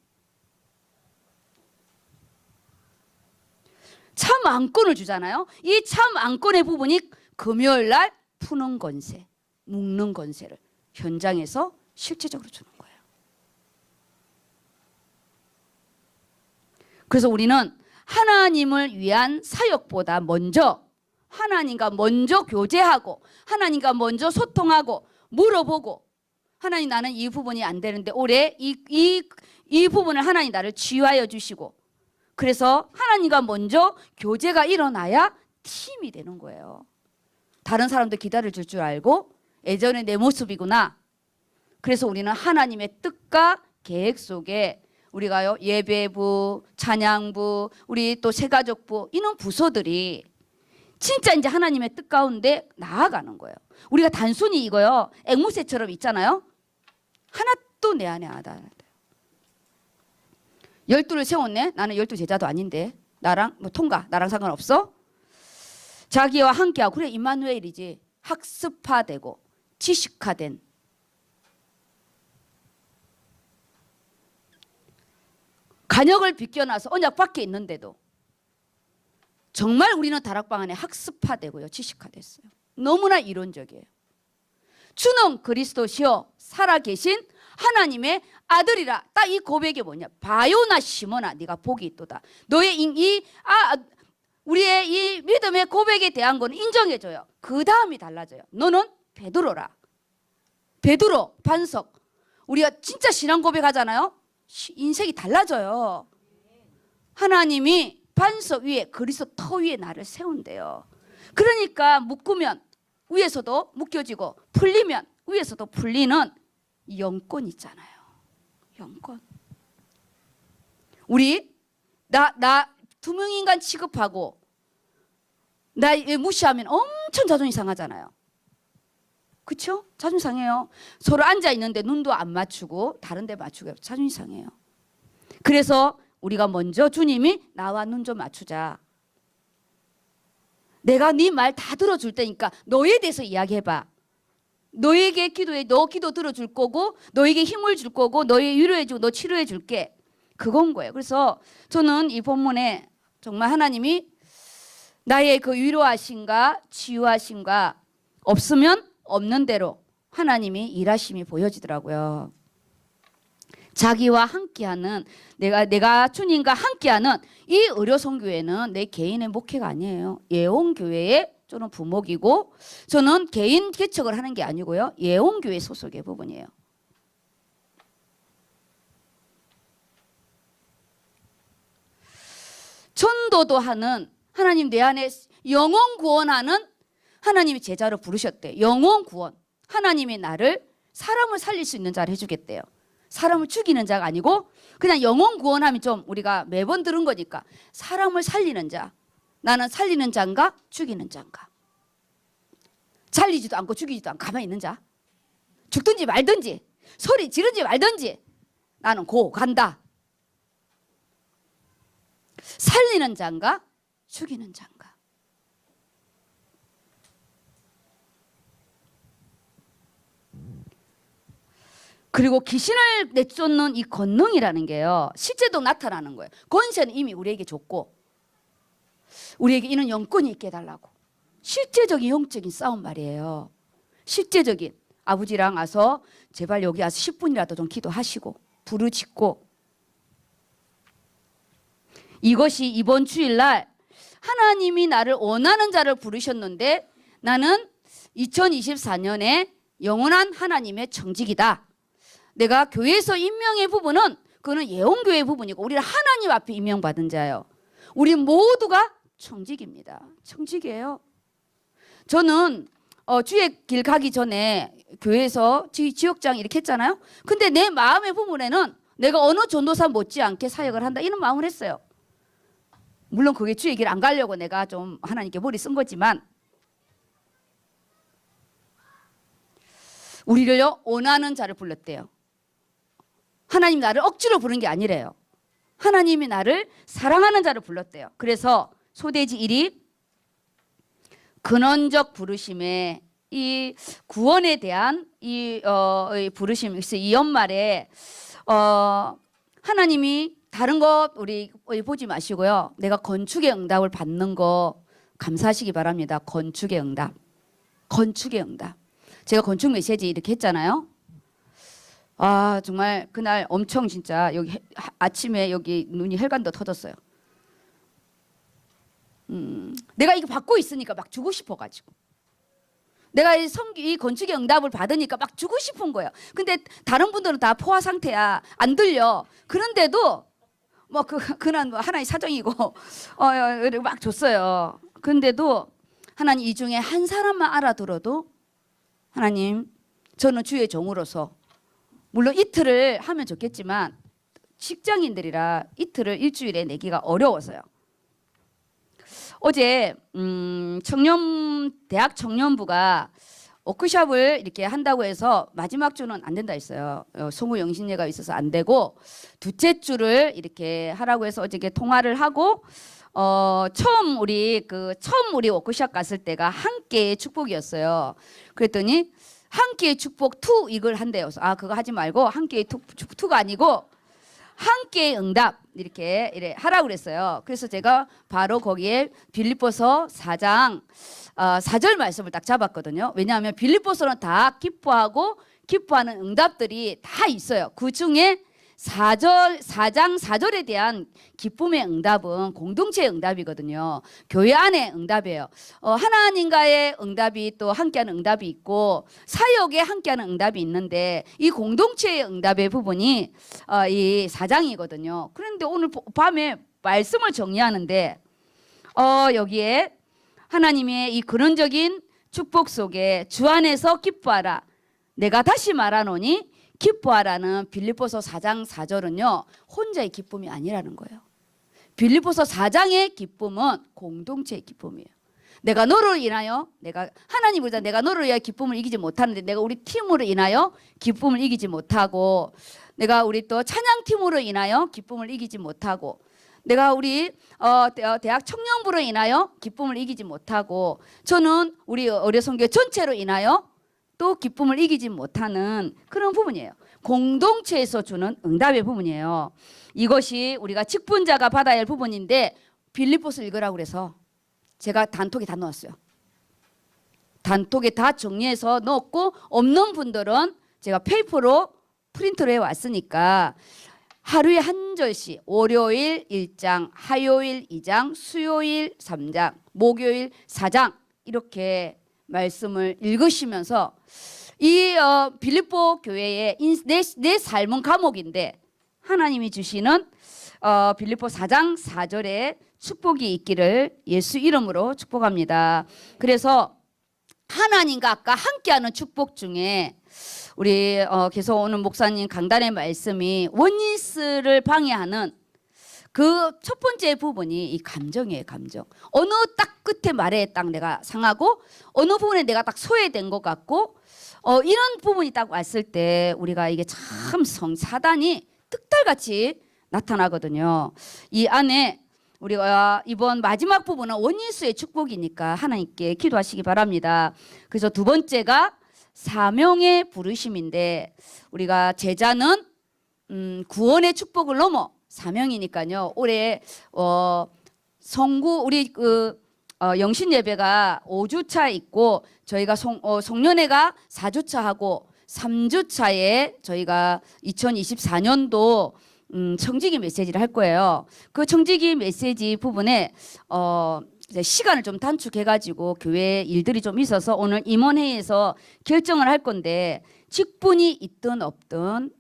참 안건을 주잖아요. 이 참 안건의 부분이 금요일 날 푸는 권세, 묶는 권세를 현장에서 실제적으로 주는 거예요. 그래서 우리는 하나님을 위한 사역보다 먼저 하나님과 먼저 교제하고 하나님과 먼저 소통하고 물어보고 하나님 나는 이 부분이 안 되는데 올해 이 부분을 하나님 나를 치유하여 주시고 그래서 하나님과 먼저 교제가 일어나야 팀이 되는 거예요. 다른 사람도 기다려줄 줄 알고 예전에 내 모습이구나. 그래서 우리는 하나님의 뜻과 계획 속에 우리가요 예배부, 찬양부, 우리 또 새가족부 이런 부서들이 진짜 이제 하나님의 뜻 가운데 나아가는 거예요. 우리가 단순히 이거요 앵무새처럼 있잖아요. 하나도 내 안에 안 돼요. 12를 세웠네. 나는 12 제자도 아닌데 나랑 뭐 통과 나랑 상관없어. 자기와 함께하고 그래 임마누엘이지. 학습화되고 지식화된 간역을 비껴놔서 언약 밖에 있는데도 정말 우리는 다락방 안에 학습화되고요 지식화됐어요. 너무나 이론적이에요. 주는 그리스도시요 살아계신 하나님의 아들이라. 딱 이 고백이 뭐냐? 바요나 시모나 네가 복이 있도다. 너의 우리의 이 믿음의 고백에 대한 건 인정해줘요. 그 다음이 달라져요. 너는 베드로라. 베드로 반석. 우리가 진짜 신앙 고백하잖아요. 인생이 달라져요. 하나님이 반석 위에 그리스도 터 위에 나를 세운대요. 그러니까 묶으면 위에서도 묶여지고 풀리면 위에서도 풀리는 영권 있잖아요. 영권. 우리 나 투명인간 취급하고 나 무시하면 엄청 자존심 상하잖아요. 그렇죠? 자존심 상해요. 서로 앉아 있는데 눈도 안 맞추고 다른 데 맞추고 자존심 상해요. 그래서 우리가 먼저 주님이 나와 눈 좀 맞추자. 내가 네 말 다 들어줄 테니까 너에 대해서 이야기해봐. 너에게 기도해. 너 기도 들어줄 거고 너에게 힘을 줄 거고 너의 위로해주고 너 치료해 줄게. 그건 거예요. 그래서 저는 이 본문에 정말 하나님이 나의 그 위로하심과 치유하심과 없으면 없는 대로 하나님이 일하심이 보여지더라고요. 자기와 함께하는 내가 주님과 함께하는 이 의료선교회는 내 개인의 목회가 아니에요. 예원교회의 저는 부목이고 저는 개인 개척을 하는 게 아니고요. 예원교회 소속의 부분이에요. 전도도 하는 하나님 내 안에 영혼 구원하는 하나님이 제자로 부르셨대요. 영혼 구원. 하나님이 나를 사람을 살릴 수 있는 자를 해주겠대요. 사람을 죽이는 자가 아니고 그냥 영혼 구원하면 좀 우리가 매번 들은 거니까 사람을 살리는 자. 나는 살리는 자인가 죽이는 자인가. 살리지도 않고 죽이지도 않고 가만히 있는 자. 죽든지 말든지 소리 지르지 말든지 나는 고 간다. 살리는 자인가 죽이는 자인가. 그리고 귀신을 내쫓는 이 권능이라는 게요 실제도 나타나는 거예요. 권세는 이미 우리에게 줬고 우리에게 이런 영권이 있게 해달라고. 실제적인 영적인 싸움 말이에요. 실제적인. 아버지랑 와서 제발 여기 와서 10분이라도 좀 기도하시고 부르짖고. 이것이 이번 주일날 하나님이 나를 원하는 자를 부르셨는데 나는 2024년에 영원한 하나님의 청직이다. 내가 교회에서 임명의 부분은 그거는 예언교회 부분이고 우리는 하나님 앞에 임명받은 자예요. 우리 모두가 청직입니다. 청직이에요. 저는 주의 길 가기 전에 교회에서 지역장 이렇게 했잖아요. 근데 내 마음의 부분에는 내가 어느 전도사 못지않게 사역을 한다 이런 마음을 했어요. 물론 그게 주의 길 안 가려고 내가 좀 하나님께 머리 쓴 거지만 우리를요 원하는 자를 불렀대요. 하나님 나를 억지로 부른 게 아니래요. 하나님이 나를 사랑하는 자를 불렀대요. 그래서 소돼지 1이 근원적 부르심에 이 구원에 대한 이 부르심, 이 연말에 하나님이 다른 것 우리 보지 마시고요. 내가 건축의 응답을 받는 거 감사하시기 바랍니다. 건축의 응답. 건축의 응답. 제가 건축 메시지 이렇게 했잖아요. 아 정말 그날 엄청 진짜 여기 아침에 여기 눈이 혈관도 터졌어요. 내가 이거 받고 있으니까 막 주고 싶어가지고 내가 이 건축의 응답을 받으니까 막 주고 싶은 거예요. 근데 다른 분들은 다 포화 상태야. 안 들려. 그런데도 뭐 그난 뭐 하나의 사정이고 막 줬어요. 근데도 하나님 이 중에 한 사람만 알아들어도 하나님 저는 주의 종으로서 물론 이틀을 하면 좋겠지만 직장인들이라 이틀을 일주일에 내기가 어려워서요. 어제 대학 청년부가 워크숍을 이렇게 한다고 해서 마지막 주는 안 된다 했어요. 송우 영신예가 있어서 안 되고 둘째 주를 이렇게 하라고 해서 어저께 통화를 하고 처음 우리 워크숍 갔을 때가 함께의 축복이었어요. 그랬더니 함께의 축복 2 이걸 한대요. 아 그거 하지 말고 함께의 2가 아니고 함께의 응답 이렇게 하라고 그랬어요. 그래서 제가 바로 거기에 빌립보서 4장 4절 말씀을 딱 잡았거든요. 왜냐하면 빌립보서는 다 기뻐하고 기뻐하는 응답들이 다 있어요. 그 중에 4장 4절에 대한 기쁨의 응답은 공동체의 응답이거든요. 교회 안의 응답이에요. 하나님과의 응답이 또 함께하는 응답이 있고 사역에 함께하는 응답이 있는데 이 공동체의 응답의 부분이 이 4장이거든요. 그런데 오늘 밤에 말씀을 정리하는데 여기에 하나님의 이 근원적인 축복 속에 주 안에서 기뻐하라. 내가 다시 말하노니 기뻐하라는 빌립보서 4장 4절은요. 혼자의 기쁨이 아니라는 거예요. 빌립보서 4장의 기쁨은 공동체의 기쁨이에요. 내가 너를 인하여 하나님을 내가 너를 위하여 기쁨을 이기지 못하는데 내가 우리 팀으로 인하여 기쁨을 이기지 못하고 내가 우리 또 찬양팀으로 인하여 기쁨을 이기지 못하고 내가 우리 대학 청년부로 인하여 기쁨을 이기지 못하고 저는 우리 어려선교 전체로 인하여 또 기쁨을 이기지 못하는 그런 부분이에요. 공동체에서 주는 응답의 부분이에요. 이것이 우리가 직분자가 받아야 할 부분인데 빌립보서 읽으라고 그래서 제가 단톡에 다 넣었어요. 단톡에 다 정리해서 넣었고 없는 분들은 제가 페이퍼로 프린트로 해왔으니까 하루에 한 절씩 월요일 1장, 화요일 2장, 수요일 3장, 목요일 4장 이렇게 말씀을 읽으시면서 이 빌립보 교회의 내 삶은 감옥인데 하나님이 주시는 빌립보 4장 4절에 축복이 있기를 예수 이름으로 축복합니다. 그래서 하나님과 아까 함께하는 축복 중에 우리 계속 오는 목사님 강단의 말씀이 원리스를 방해하는 그 첫 번째 부분이 이 감정이에요. 감정. 어느 딱 끝에 말에 딱 내가 상하고 어느 부분에 내가 딱 소외된 것 같고 이런 부분이 딱 왔을 때 우리가 이게 참 사단이 득달같이 나타나거든요. 이 안에 우리가 이번 마지막 부분은 원예수의 축복이니까 하나님께 기도하시기 바랍니다. 그래서 두 번째가 사명의 부르심인데 우리가 제자는 구원의 축복을 넘어 사명이니까요. 올해 성구 우리 영신 예배가 5주차 있고 저희가 송년회가 4주차 하고 3주차에 저희가 2024년도 청지기 메시지를 할 거예요. 그 청지기 메시지 부분에 시간을 좀 단축해가지고 교회 일들이 좀 있어서 오늘 임원회에서 결정을 할 건데 직분이 있든 없든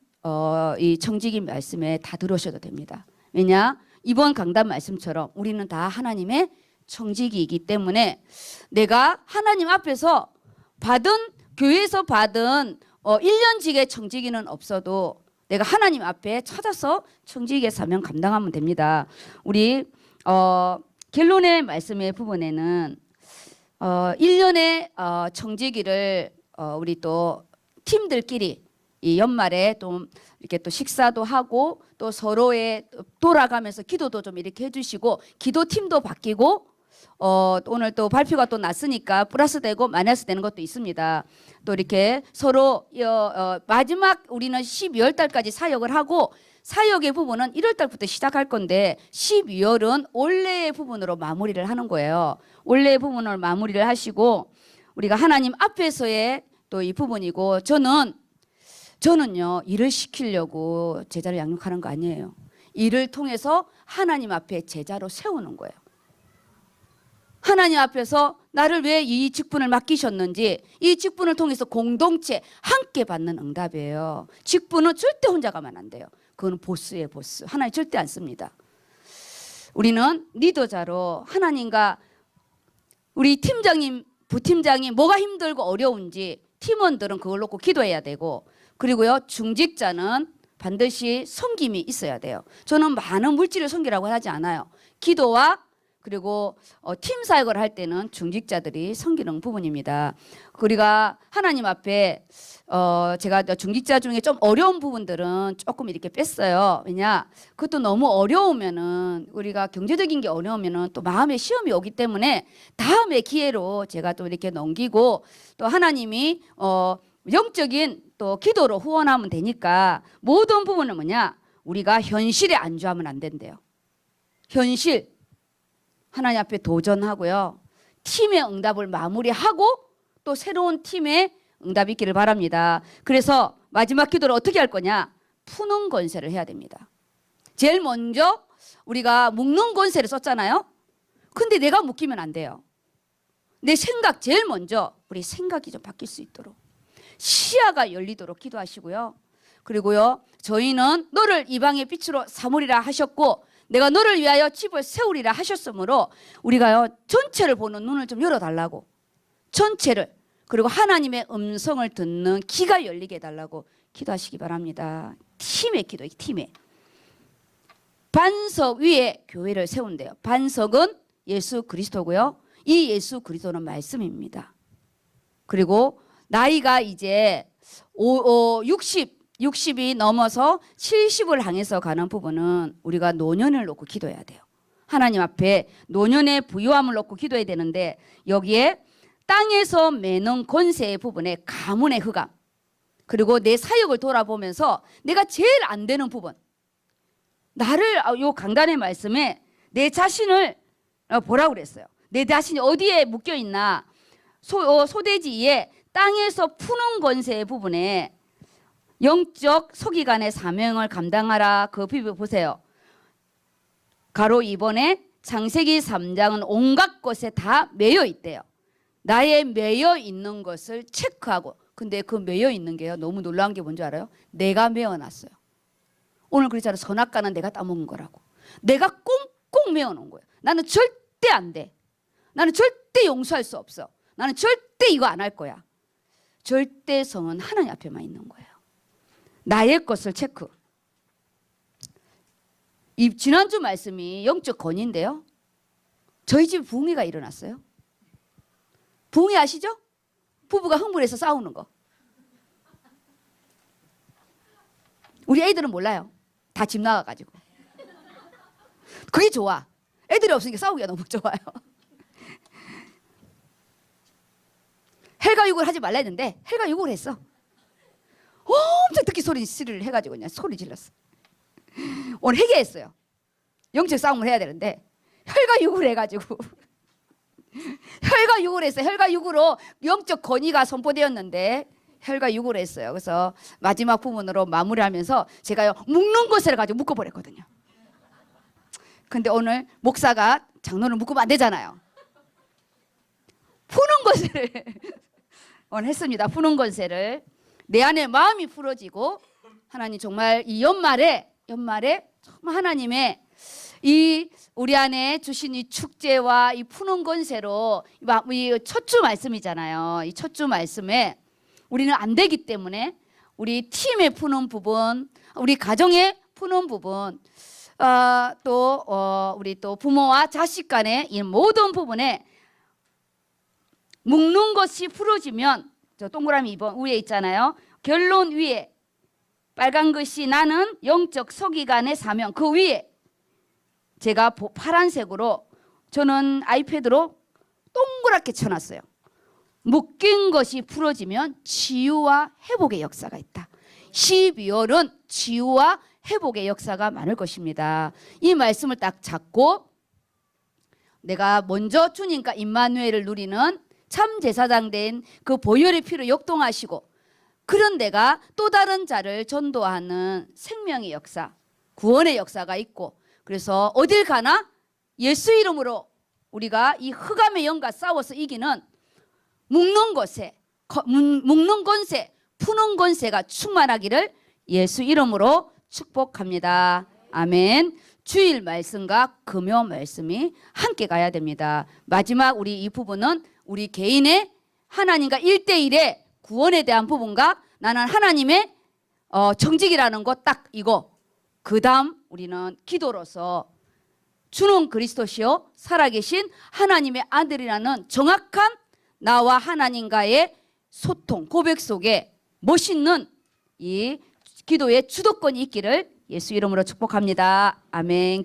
이 청지기 말씀에 다 들으셔도 됩니다. 왜냐? 이번 강단 말씀처럼 우리는 다 하나님의 청지기이기 때문에 내가 하나님 앞에서 받은 교회에서 받은 1년직의 청지기는 없어도 내가 하나님 앞에 찾아서 청지기의 사명 감당하면 됩니다. 우리 결론의 말씀의 부분에는 1년의 청지기를 우리 또 팀들끼리 이 연말에 또 이렇게 또 식사도 하고 또 서로의 돌아가면서 기도도 좀 이렇게 해주시고 기도팀도 바뀌고 오늘 또 발표가 또 났으니까 플러스 되고 마이너스 되는 것도 있습니다. 또 이렇게 서로 마지막 우리는 12월 달까지 사역을 하고 사역의 부분은 1월 달부터 시작할 건데 12월은 올해의 부분으로 마무리를 하는 거예요. 올해의 부분을 마무리를 하시고 우리가 하나님 앞에서의 또 이 부분이고 저는요 일을 시키려고 제자를 양육하는 거 아니에요. 일을 통해서 하나님 앞에 제자로 세우는 거예요. 하나님 앞에서 나를 왜 이 직분을 맡기셨는지 이 직분을 통해서 공동체 함께 받는 응답이에요. 직분은 절대 혼자 가면 안 돼요. 그건 보스예요, 보스. 하나님 절대 안 씁니다. 우리는 리더자로 하나님과 우리 팀장님, 부팀장이 뭐가 힘들고 어려운지 팀원들은 그걸 놓고 기도해야 되고 그리고요 중직자는 반드시 섬김이 있어야 돼요. 저는 많은 물질을 섬기라고 하지 않아요. 기도와 그리고 팀 사역을 할 때는 중직자들이 섬기는 부분입니다. 우리가 하나님 앞에 제가 중직자 중에 좀 어려운 부분들은 조금 이렇게 뺐어요. 왜냐 그것도 너무 어려우면은 우리가 경제적인 게 어려우면은 또 마음에 시험이 오기 때문에 다음의 기회로 제가 또 이렇게 넘기고 또 하나님이 영적인 또 기도로 후원하면 되니까 모든 부분은 뭐냐 우리가 현실에 안주하면 안 된대요. 현실 하나님 앞에 도전하고요. 팀의 응답을 마무리하고 또 새로운 팀의 응답이 있기를 바랍니다. 그래서 마지막 기도를 어떻게 할 거냐? 푸는 권세를 해야 됩니다. 제일 먼저 우리가 묶는 권세를 썼잖아요. 근데 내가 묶이면 안 돼요. 내 생각 제일 먼저 우리 생각이 좀 바뀔 수 있도록 시야가 열리도록 기도하시고요. 그리고요 저희는 너를 이방의 빛으로 삼으리라 하셨고 내가 너를 위하여 집을 세우리라 하셨으므로 우리가요 전체를 보는 눈을 좀 열어달라고 전체를 그리고 하나님의 음성을 듣는 귀가 열리게 해달라고 기도하시기 바랍니다. 팀의 기도예요. 팀의 반석 위에 교회를 세운대요. 반석은 예수 그리스도고요. 이 예수 그리스도는 말씀입니다. 그리고 나이가 이제 60이 넘어서 70을 향해서 가는 부분은 우리가 노년을 놓고 기도해야 돼요. 하나님 앞에 노년의 부유함을 놓고 기도해야 되는데 여기에 땅에서 매는 권세의 부분에 가문의 흑암 그리고 내 사역을 돌아보면서 내가 제일 안 되는 부분 나를 요 강단의 말씀에 내 자신을 보라고 그랬어요. 내 자신이 어디에 묶여 있나 소대지에 땅에서 푸는 권세의 부분에 영적 서기관의 사명을 감당하라. 그 비밀 보세요. 가로 2번에 창세기 3장은 온갖 것에 다 매여 있대요. 나의 매여 있는 것을 체크하고, 근데 그 매여 있는 게요, 너무 놀라운 게 뭔지 알아요? 내가 매어놨어요. 오늘 그랬잖아요. 선악과는 내가 따먹은 거라고. 내가 꽁꽁 매어놓은 거예요. 나는 절대 안 돼. 나는 절대 용서할 수 없어. 나는 절대 이거 안 할 거야. 절대성은 하나님 앞에만 있는 거예요. 나의 것을 체크. 이 지난주 말씀이 영적 건인데요. 저희 집에 붕괴가 일어났어요. 붕괴 아시죠? 부부가 흥분해서 싸우는 거. 우리 애들은 몰라요. 다 집 나가가지고. 그게 좋아. 애들이 없으니까 싸우기가 너무 좋아요. 헬가육을 하지 말라 했는데 헬가육을 했어. 엄청 듣기 소리를 해가지고 그냥 소리 질렀어. 오늘 회개했어요. 영적 싸움을 해야 되는데 혈과육을 해가지고 혈과육을 했어요. 혈과육으로 영적 권위가 선포되었는데 혈과육을 했어요. 그래서 마지막 부분으로 마무리하면서 제가요 묶는 것을 가지고 묶어버렸거든요. 근데 오늘 목사가 장로를 묶으면 안 되잖아요. 푸는 것을 오늘 했습니다. 푸는 권세를. 내 안에 마음이 풀어지고 하나님 정말 이 연말에 정말 하나님의 이 우리 안에 주신 이 축제와 이 푸는 권세로 이 첫 주 말씀이잖아요. 이 첫 주 말씀에 우리는 안 되기 때문에 우리 팀에 푸는 부분, 우리 가정에 푸는 부분, 우리 또 부모와 자식 간의 이 모든 부분에 묶는 것이 풀어지면 저 동그라미 2번 위에 있잖아요. 결론 위에 빨간 글씨 나는 영적 서기관의 사명, 그 위에 제가 파란색으로 저는 아이패드로 동그랗게 쳐놨어요. 묶인 것이 풀어지면 치유와 회복의 역사가 있다. 12월은 치유와 회복의 역사가 많을 것입니다. 이 말씀을 딱 잡고 내가 먼저 주님과 임마누엘을 누리는 참 제사장 된 그 보혈의 피로 역동하시고 그런 내가 또 다른 자를 전도하는 생명의 역사, 구원의 역사가 있고 그래서 어딜 가나 예수 이름으로 우리가 이 흑암의 영과 싸워서 이기는 묶는 것에 묶는 권세, 푸는 권세가 충만하기를 예수 이름으로 축복합니다. 아멘. 주일 말씀과 금요 말씀이 함께 가야 됩니다. 마지막 우리 이 부분은 우리 개인의 하나님과 1대1의 구원에 대한 부분과 나는 하나님의 정직이라는 것 딱 이거. 그 다음 우리는 기도로서 주는 그리스도시요 살아계신 하나님의 아들이라는 정확한 나와 하나님과의 소통, 고백 속에 멋있는 이 기도의 주도권이 있기를 예수 이름으로 축복합니다. 아멘.